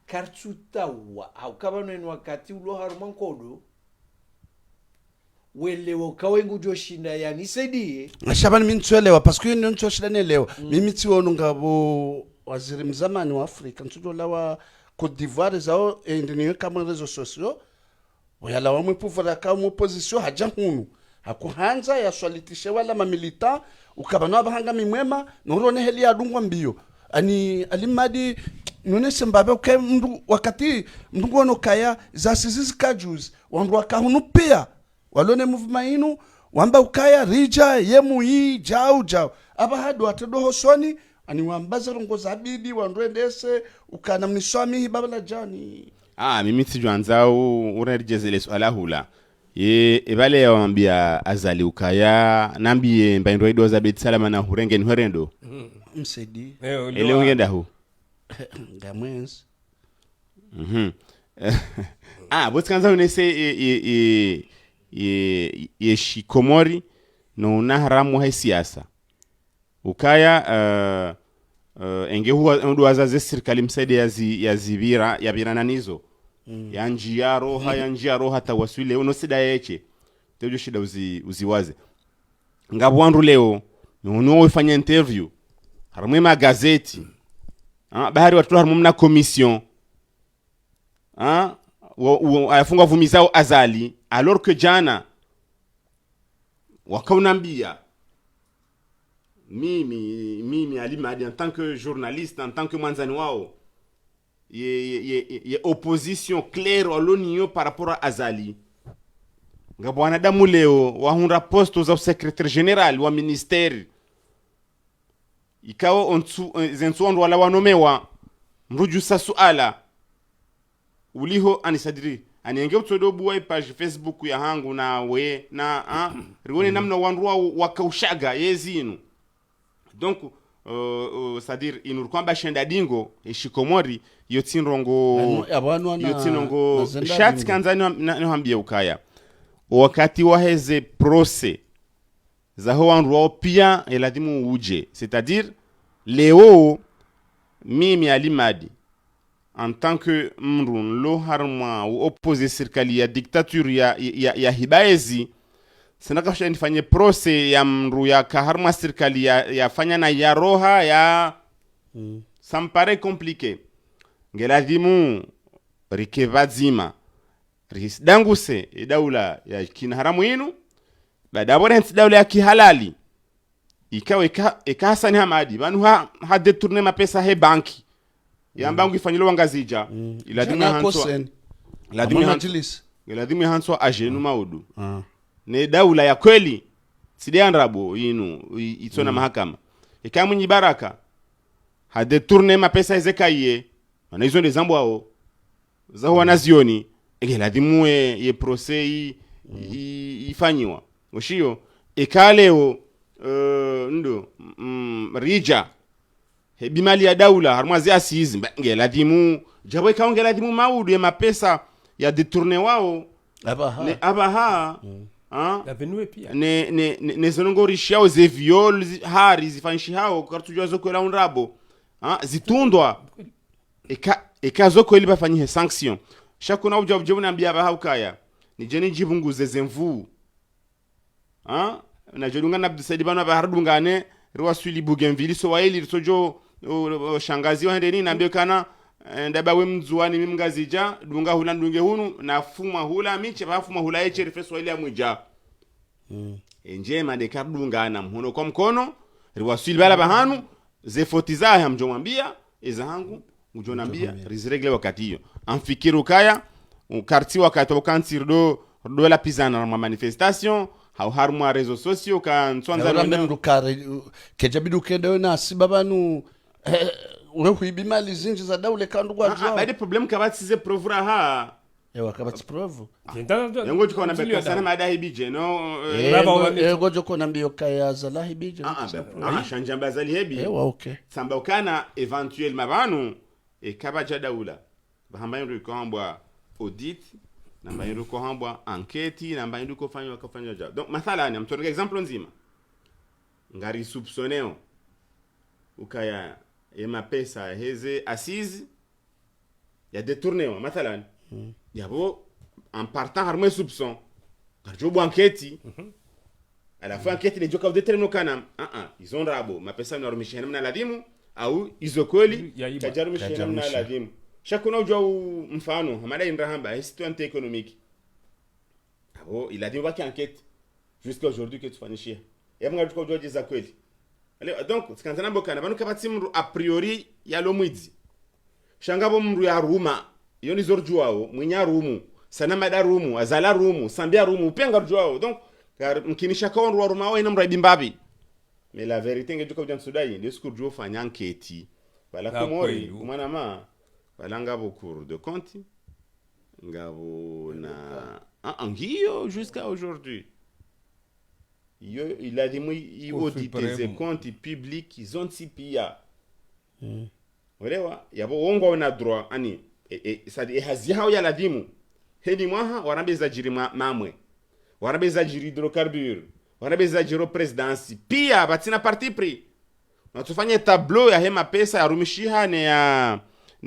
kartutawa au kama nenu wakati ulo harumwa nkodo welewo kawengu joshinda yani saidie shabani mintuelewa parce que ni ncho shida nelewa mimi tiwonu ngabo waziri mzamani wa Afrika ntudo lawa Côte d'Ivoire zao endini kama rezo sociaux wala wa mpuva kama opposition haja hunu hakuhanza ya swalitishe wala mamilita ukabana bahanga mimwema norone heli ya dungwa mbio ani alimadi nune sembabe uke mndu wakati mndu ono kaya za sizizi kajuz wandu wakahunu pia walone movement inu wamba ukaya rija yemu hii jao aba hadu atedo hosoni ani wambaza rongo zabidi wandu endese ukana mniswami hii babala jani mimi sijuanzao urejezele swala hula ye ebale ya wambia azali ukaya nambiye mbaindwa ido za beti salama na hurenge nhwerendo msedi ele ungenda hu ngamwenzi bosi kanza unese ye shikomori no na haramu hai siasa ukaya enge huwa ndo azaze serikali msaide ya zibira ya birananizo ya njia roha tawaswile uno sida yeche tejo shida uziwaze ngabwandu leo nuno ufanya interview haramwe magazeti bahari watu harumu mna commission ayafunga vumizao azali alors que jana wakaunambia mimi alimadi en tant que journaliste en tant que mwanzani wao ye opposition claire walonio par rapport à azali ngabwana damu leo wahunda posto za secrétaire général wa ministère ikawa ontu zentuondo wala wanomewa mruju sa suala uliho anisadiri anienge utodo buwa page Facebook ya hangu na we na rione namna wanruwa wakaushaga yezinu donc c'est-à-dire inur kwamba shenda dingo eshikomori yotinrongo shat kanzani na hambia ukaya wakati waheze procès za wanruwa pia eladimu uje c'est-à-dire leo mimi alimadi en tant que mrun lo harma opposé serikali ya dictature ya hibaezi sinakasha nifanye procès ya mru ya kaharma serikali ya fanya na ya roha ya ça me paraît compliqué ngeladimu rikevazima risdanguse daula ya kinaharamu inu badabore daula ya kihalali ikawe eka Hassan Hamadi banu ha détourner ma pesa he banki ya mbangu ifanyilo wangazija iladimu hanswa iladimu hanswa ajenu maudu ne daula ya kweli sidiandrabo inu itona mahakama ikamu nyibaraka ha détourner ma pesa ezekaiye mana hizo ndo zambo hao za wanazioni iladimu ye procès ifanyiwa oshio ekaleo ndo rija bimali ya daula harmazi asizi ngeladimu jabo ikaongeladimu maudu ya mapesa ya detourner wao abaha Avenue pia ne zonongorishao ze viol hari zifanshihao kartujwa zokwela unrabo zitundwa eka zokweli bafanyie sanction shakuna ujabu naambia bahaukaya ni jeni jibunguze zemvu na jodunga na Abdusaidi bana bahardungane rwa swili Bougainville so waili sojo shangazi wa ndeni naambia kana ndaba we mzuani mimgazija dunga hula ndunge hunu na fuma hula miche bafuma hula eche refeso ile amwija njema de kardungana mhuno kwa mkono rwa swili bala bahanu ze fotiza hamjomwambia ezahangu ujonambia rizregle wakati hiyo amfikiru kaya ukarti wakati wakanti do la pizana na manifestation hau harmwa rezo socio kan swanza ndo ndukare kejabidu kende na sibabanu we huibimali zinji za daule kandu kwa jao baade problem kabati size provura ha ewa kabati provu yango tukona beka sana madahi bije no ego joko nambio kaya zalahi bije shanja zali hebi ewa okay samba kana eventuel mabanu e kabaja daula bahamba ndo kwamba audit namba yuko hambwa enquête namba yuko fanywa job donc mathalani amtonga example nzima ngari soupçonneo ukaya ema pesa heze assise ya détourné mathalani yabo en partant harmo soupçon garjo bo enquête à la fin enquête les joka déterminer kana ils ont rabo ma pesa na rumishana na ladimu au izokoli kajarumishana na ladimu shakuna ujua mfano hamada inrahamba historia économique il a dit va enquête jusqu'à aujourd'hui que tu fanishia et moi je ujua jiza kweli donc sikantana bokana banu kabati mru a priori ya lomwidzi shangabo mru ya ruma yoni zorjuao mwinya rumu sana mada rumu azala rumu sambia rumu penga rjuao donc mkinisha kwa ruma wao ina mraibi mbabi mais la vérité ngejuka ujan sudai ndio siku rjuo fanya enquête wala kumori kumana ma wala ngabo cour de compte ngabo na angio jusqu'à aujourd'hui il a dit moi il audite des comptes publics ils ont sipia walewa yabo wongo na droit ani sadi hazia ya ladimu hedi mwaha warabeza jiri mamwe warabeza jiri hydrocarbure warabeza jiri presidency pia batina parti pris na tufanye tableau ya hema pesa ya rumishiha ne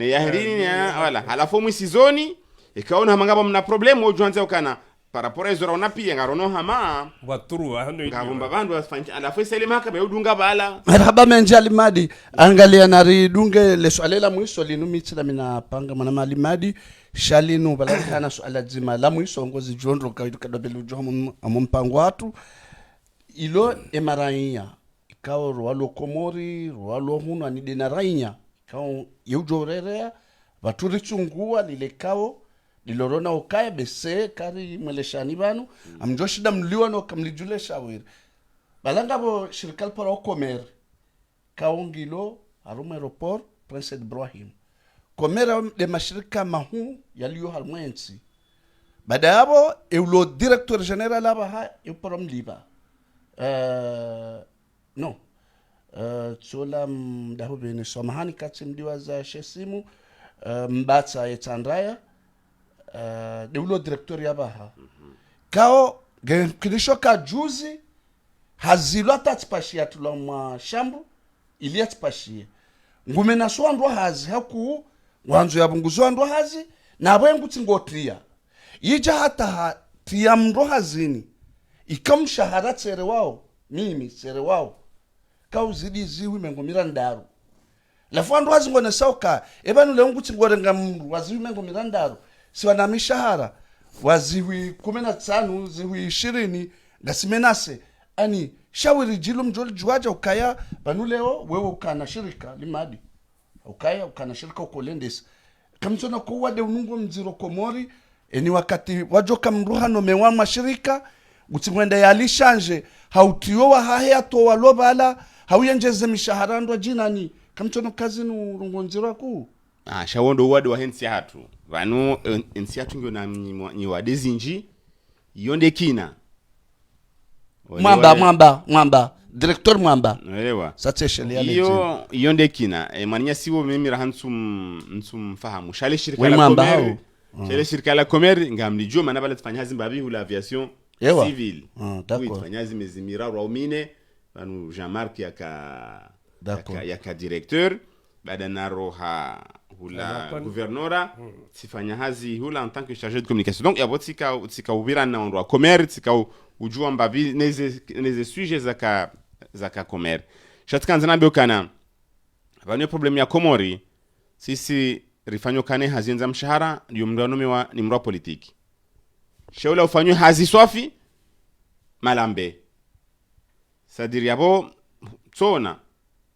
ya herini wala halafu mwisizoni ikaona mangaba mna problem ujuanze ukana par rapport à zora ona pia ngarono hama waturu hano ngabumba bandu afanye alafu sele maka be udunga bala marhaba menjali madi angalia nari dunge le swali la mwiso linumitsa mina panga mwana mali madi shalinu bala kana swala zima la mwiso ngozi jondro kadobelu jomu amumpango watu ilo emarainya ikawo rwalo komori rwalo hunu anide na rainya ikawo yeujorerea baturi chungua lile kawo lilorona ukaya bese kari mweleshani banu amjoshida mliwa no kamlijule shawiri balangabo shirikal para okomer kaungilo arume aeroport Prince Ibrahim komera de mashirika mahu yaliyo halmwensi baada yabo eulo director general aba euparom liba no tsola mdaho bene somahani katsimdiwa za shesimu mbatsa etandaya deulo director yabaha kao kilisho ka juzi hazilo atatipashia tulomwa shambu ili atipashia ngume na swandwa hazi haku wanzo yabunguzwa ndo hazi na bwengu tingotria yija hata tia mndo hazini ikamshahara tsere wao mimi tsere wao kauzidi ziwi mengomira ndaru lafando hazi ngone sauka ebanu lengu tingorenga mru waziwi mengomira ndaru siwana mishahara waziwi 15 ziwi 20 ngasimenase ani shawiri jilo mjoli juaja ukaya banuleo wewe ukana shirika limadi ukaya ukana shirika ukolendesi kamsona ko wade unungo mziro komori eni wakati wajoka mruhano mewa mashirika utimwenda yalishanje hautiyo wa haya to walobala hauyenjeze mishahara ndo jinani kamsona kazi nurungo nziro ku shawondo wade wa hensi hatu vanu ensi hatu ngyo na nyiwade zinji yonde kina mwamba director mwamba elewa sache shelia hiyo yonde kina maninya siwo mimi rahansum fahamu shale shirika la comer shale shirika la comer ngamlijua maana bale tufanya hazi mbabi hula aviation Ewa. civil D'accord. oui fanya zimezimira raumine banu Jean-Marc D'accord. yaka directeur baada naro ha hula gouvernora sifanya hazi hula en tant que chargé de communication donc yabo tika ubira na ondwa commerce tika ujua mbavi neze sujets zaka commerce shatkanza nabyo kana bano problem ya Komori sisi rifanyo kane hazienza mshahara ndio mndano ni mrwa politiki shaula ufanywe hazi swafi malambe sadiri yabo tsona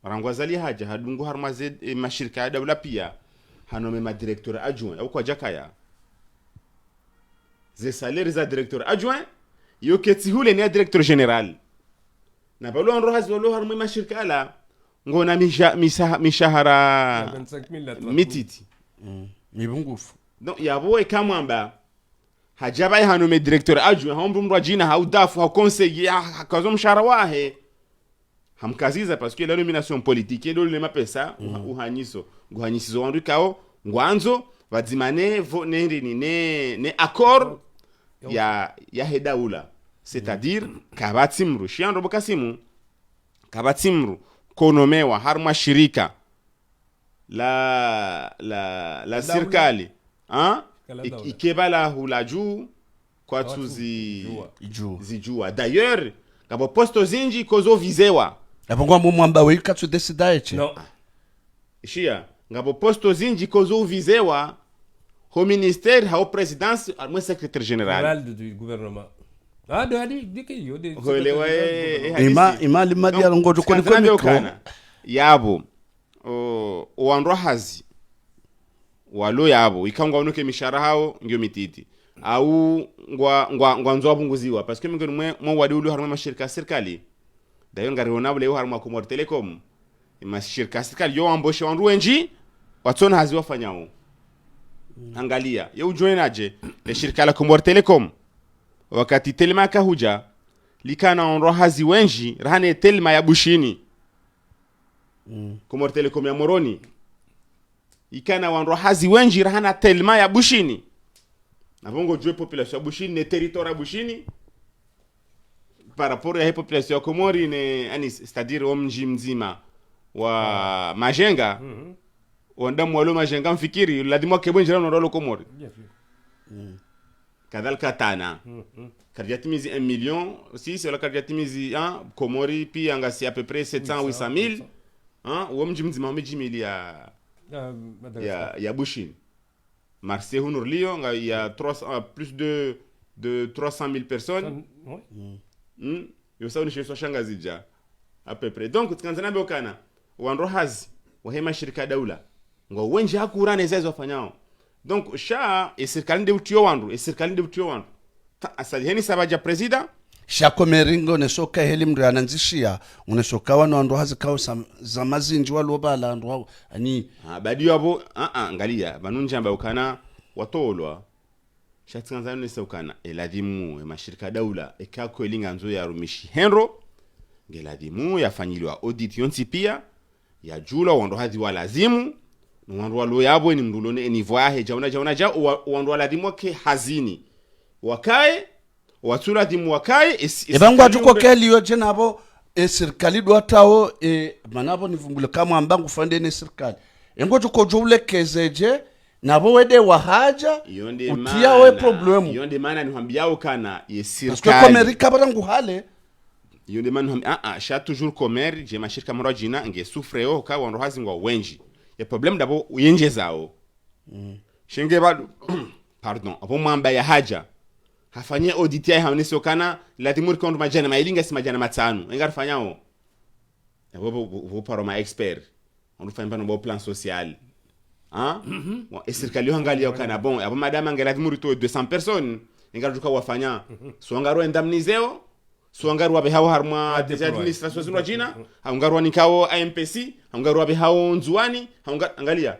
rangwazali haja hadungu harmaze mashirika ya dawla pia hanome ma directeur adjoint au kwa jakaya ze salaire za directeur adjoint yo ketsi hule ni directeur general na balo ndo hazi walo harma mashirika ala ngona mishahara 25,000 mititi Mibungufu. donc yabo e kamwamba hajaba hanome directeur adjoint hombu mrwa jina haudafu ha conseiller hakazo mshahara wahe hamkaziza parce que la nomination politique et le mapesa uhanyiso nguhanyisizo wandu kao ngwanzo vadzimane vo ne accord ya hedaula c'est-à-dire kabatsimru shiando bokasimu kabatsimru konomewa harma shirika la serikali ikebala hulaju kwa tuzi zijua d'ailleurs kabo posto zinji kozo vizewa Abongwa mwamba wika tu decida eche. non shia ngabo posto zinji kozo vizewa ho ministère ha présidence au secrétaire général du gouvernement de ali dike yo de holewa Ima limadi ya longo jukoni kwa mikro. yabo oandro hazi walo yabo ikangwa unuke mishara hao ngyo mititi au ngwa nzo abunguziwa parce que mingeni mwe wadi ulu harma mashirika serikali dayo ngari onable yo harma Comore Telecom mashirika serikali yo amboshe wandu wenji watona hazi wafanyao angalia yo ujoinaje le shirika la Comore Telecom wakati telma kahuja likana onro hazi wenji rahane telma ya bushini Comore Telecom ya Moroni ikana wanro hazi wenji rahana telma ya bushini na bongo jwe population ya bushini ne territoire ya bushini par rapport à la population ya Komori ne ani c'est-à-dire omji mzima wa Majenga wanda mwalo Majenga mfikiri lazima kebonjira no rolo Komori kadhalika tana kardiatimizi 1 million si c'est la kardiatimizi Komori pia ngasi à peu près 700 800 000 omji mzima omji mili ya bushini Marseille Honorlio il y a plus de 300 000 personnes yo sauni sheswa shangazija à peu près donc tukanzana bekana wandro hazi wahema shirika daula ngo wenje hakurane zezo wafanyao donc serikali ndio utio wandu asali heni sabaja president Shako meringo nesoka heli mri ananzishia unesoka wano ando hazi kao za mazinji walobala ando hao ani badi yabo angalia banunja amba ukana watolwa shatsanza nese ukana eladimu mashirika daula ekako elinga nzo ya rumishi henro ngeladimu yafanyiliwa audit yonsi pia ya jula wando hazi walazimu wando walo yabo ni mdulone ni voyahe jauna ja wando waladimu ke hazini wakae watsura dimu wakae ebangwa juko keli yo jenabo serikali dwatao manabo nivumbule kama ambangu fande ne serikali engo juko jule kezeje nabo wede wahaja utia we problemu yonde maana niambia kana ye serikali parce que Amerika barangu hale yonde maana sha toujours commerce je mashirika mrojina nge sufreo ka wando hazi ngwa wenji ya problem dabo uyenje zao shenge bado pardon apo mamba ya haja hafanye audit ya haoneso kana latimur kondu majana mailinga si majana matano engar fanyao vo paro ma expert on fait pas no plan social et serikali hangalia kana bon abo madama ngela latimur to 200 personnes engar juka wafanya so ngaro indemniseo so ngaro wabe hawo harma des administrations zino jina ngaro nikao AMPC ngaro wabe hawo nzuani angalia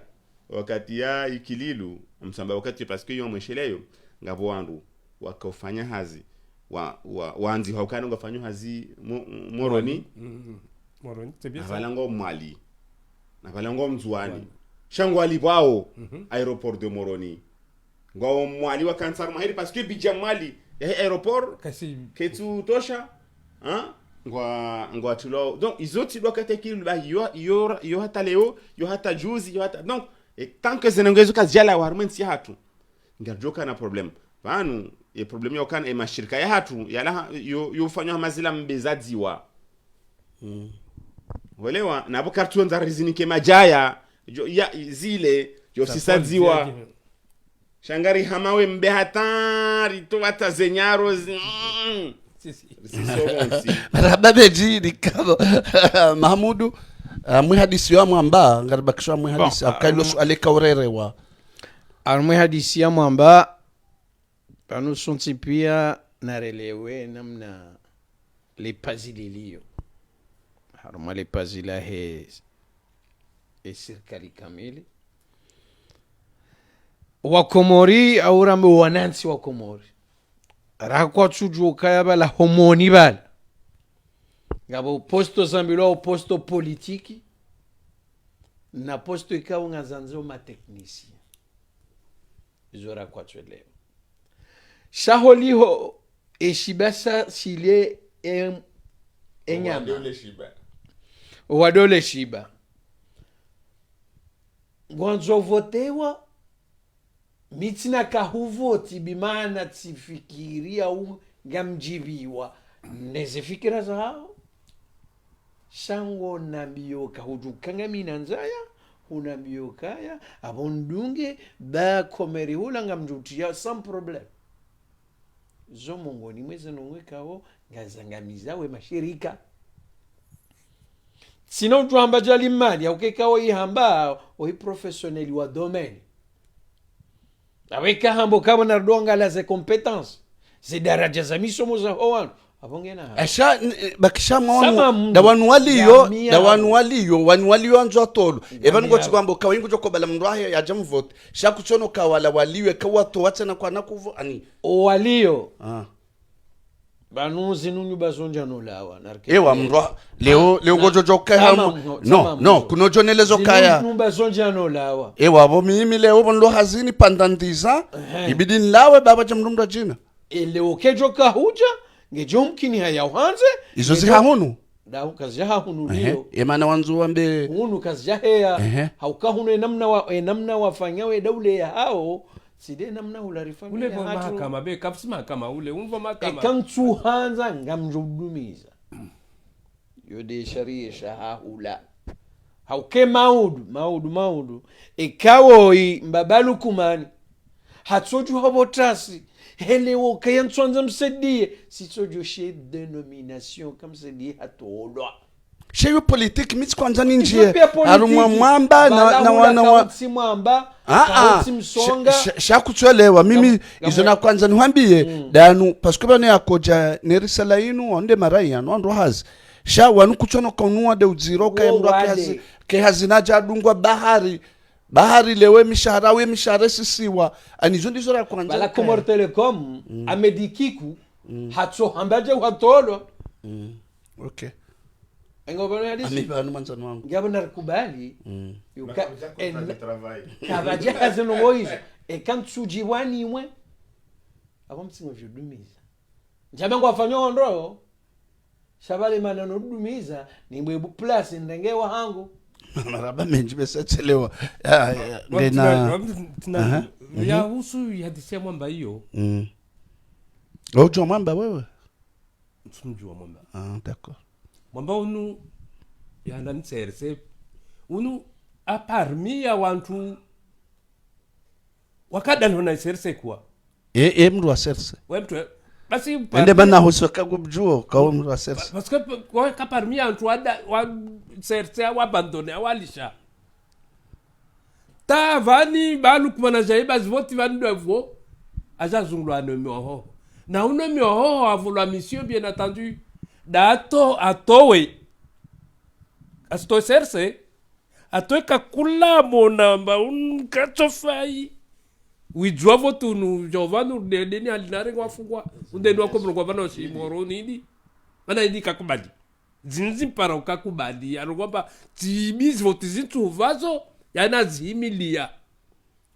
wakati ya ikililu msamba wakati parce que yo mwesheleyo ngabo wandu wakafanya hazi waanzi haukana ngafanywa hazi Moroni avalango Mali na avalango Mzwani shangwali bwao aéroport de Moroni ngo Mali wa kansar mahiri parce que bija Mali aeroport kasi ketu tosha ngwa tulo donc izoti doit kete kilu ba yo hata leo yo hata juzi yo hata donc tant que zinongezo kazijala warmensi hatu ngarjoka na problem vanu e problem yo kan e mashirika ya hatu yala yo fanywa mazila mbezadziwa welewa na bokartu nda rizinike majaya ya zile yo sisadziwa shangari hamawe mbe hatari to hata zenyaro rababeji dikabo Mahmudu mwihadisi wa mwamba ngaribakishwa mwihadisi akailo aleka urerewa armwe hadisi ya mwamba panu sonti pia narelewe namna lepazililio haruma lepazila he serikali kamili wakomori aurambe wanansi wakomori rakwa tsuju kaya bala homoni bala ngabo posto zambilo posto politiki na posto ikawa ngazanzo ma teknisi zora kwa twelewa shaholiho eshibasa sile enyama wadole shiba gwanzo votewa mitina kahuvoti bimana tsifikiria u gamjibiwa nezifikira zao shango na biyoka hujukanga minanzaya una biyokaya abondunge ba komeri hula ngamjutia sans problème zo mongoni mweze nongwekao ngazangamiza we mashirika sino tuamba jali mali ukekao ihamba oi professionnel wa domaine aweka hambo kama na donga la ze compétences ze daraja za misomo za hoan abongena asha bakisha mwamu dawanu waliyo anzo tolo even go chikwambo kawingu joko bala mndu ahe ya jamvote shakuchono kawala waliwe kawato watena kwa nakuvo ani waliyo banu zinunyu bazonja no lawa ewa mndu leo gojojo kaya no kunojonelezo kaya zinunyu bazonja no lawa ewa bo mimi leo bondo hazini pandandiza ibidin lawe baba jamrumda jina leo kejo kahuja ngejo mkini haya uhanze izo zihahunu da ukazia hunu leo emana wanzu wambe hunu kazia hea haukahunu namna wafanyawe daule ya hao side namna ularifanya ule va mahakama be kapsi mahakama ule umva mahakama ekantu hanza ngamjudumiza yode sharia shahula hauke maudu ekawoi mbabalu kumani hatsoju habotasi helewo kayantswanza msedie sitsoju she denomination comme se dit hatolwa sheyo politique mitsi kwanza ninjie arumwa mwamba na wana wa mwamba shakuchwelewa mimi izo na kwanza niwambie danu parce que bana yakoja nerisala yinu onde maraya no ndo hazi sha wanu kuchono konua de uziro kaya mndo ke hazina jadungwa bahari lewe mishahara sisiwa anizo ndizo la kwanza bala Comor Telecom amedikiku hatso hambaje watolo okay engobona hadisi aniba numanzani wangu ngabona kubali yuka kabaje hazino moiza ekantsujiwani mwe abo mtsingo vyudumiza njabango afanywa ndo shabale manano dumiza ni mwebu plus ndengewa hangu maraba menji besachelewa ndena ya husu hadisi ya mwamba hiyo ojo mwamba wewe msumjua mwamba d'accord mwamba unu yanda nitserse unu aparmi ya wantu wakada nona serse kwa mndu wa serse wemtu basi ende bana hosoka gubjuo kwa mndu wa serse parce que kwa parmi ya wantu wa serse wa abandonner walisha ta vani balu kumana jaiba zvoti vandovo aja zunglo anomio na unomio avulwa mission bien entendu dato atowe asto serse atoeka kula monamba unkatofai wijua votunu jovanu deni alinare ngwafungwa undeni wakomro kwa bana shimoro nini bana indika kubali zinzi para ukakubali anokwamba timizi votizintu vazo yana zimilia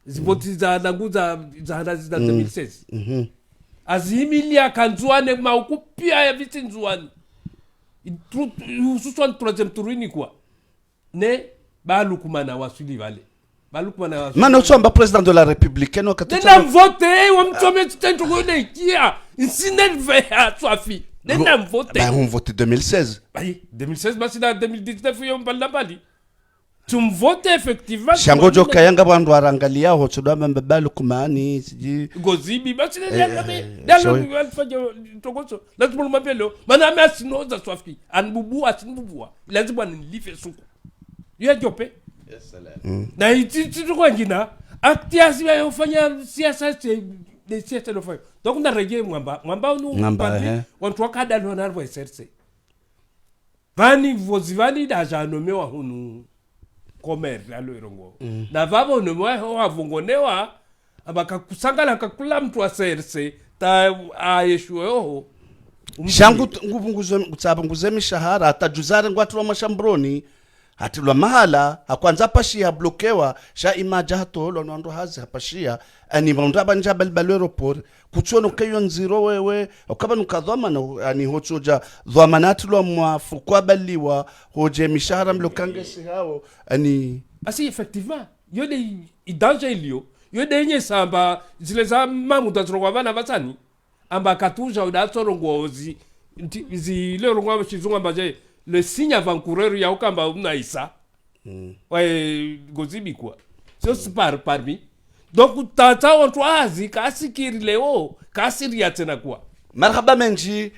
zivotiza nanguza za 2016 azimilia kanzuane mauku pia ya viti nzuani hususan troisième tourini kwa ne balukumana wasuli vale balukumana wasuli mana usomba president de la république no nena vote wa mtome tento ngone kia insinerve ya swafi nena vote ba on vote 2016 ai 2016 basi na 2019 yo mbala bali tumvote effectivement shangojo kayanga bandu arangalia ho tsodo mamba balukumani siji gozibi basi nena alfanya tokoso lazima lumapelo mana amesinoza swafi anbubu asinbubu lazima nilife suku yeye jope na iti kwa ngina aktiasi yofanya siasa de siasa do fanya donc na rege mwamba unu pandi watu wakada lo na rwa serse vani vozivani da janomewa hunu commerce alo irongo na vavo nomewa ho avongonewa abaka kusangala kakula mtu wa serse ta ayeshuo shangu ngubunguzo kutsabunguze mishahara atajuzare ngwatu wa mashambroni hatilwa mahala hakwanza pashia blokewa sha imaja hatolo nondo hazi hapashia ani mondaba njaba balwero por kutsono kayo nziro wewe okaba nukadhama na ani hochoja dhamana lo mwafukwa baliwa hoje mishahara mlokange si hao ani asi effectivement yode idanje ilio yode nye samba zile za mamu tazorwa bana batani amba katuja udatsorongo zi le rongwa chizunga baje le signe avant-coureur ya ukamba unaisa ouais gozibi quoi c'est parmi donc tata on toazi kasikiri leo kasiria tena kwa marhaba menji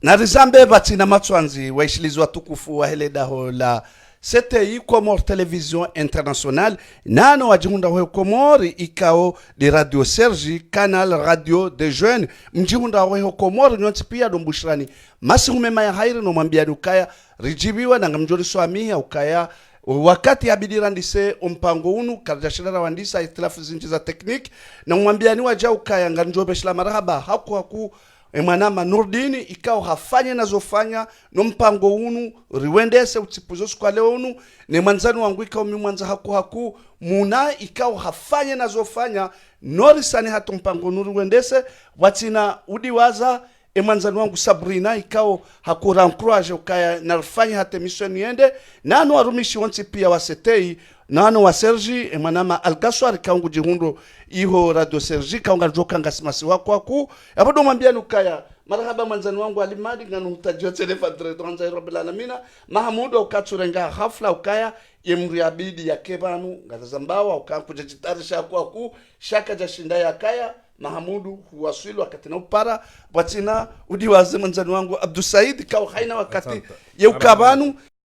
na rizambe batina matswanzi waishilizwa tukufu wa heleda hola CTI Comore Télévision Internationale nano wajihunda ho Comore ikao de Radio Sergi Canal Radio des Jeunes mjihunda ho Comore nyonti pia dombushirani masihumema ya hairi no mwambia ukaya rijibiwa na ngamjori swami ukaya wakati abidirandise umpango unu karjashira wandisa itilafu zinji za teknik na mwambia ni waja ukaya nganjobe shila marhaba haku Emanama Nurdini ikao hafanye nazofanya no mpango unu riwendese utipuzo kwa leo unu ne manzani wangu ikao mwanza haku muna ikao hafanye nazofanya norisani hatu mpango nuru wendese watina udiwaza manzani wangu Sabrina ikao hakura encourage ukaya narfanya hata mission yende nano warumishi wanti pia wasetei nano wa Sergi emanama Algaswar kaungu jihundo iho Radio Sergi kaunga joka ngasimasi wako apodo mwambia nukaya marhaba manzani wangu alimadi nganu utajua telefa dredranza rabbil alamina Mahamudu ukaturenga hafla ukaya yemriabidi ya kebanu ngazambawa ukakuja jitarisha kwa shaka jashinda ya kaya Mahamudu huwasili wakati na upara watina udiwaze manzani wangu Abdusaid kao haina wakati ya ukabanu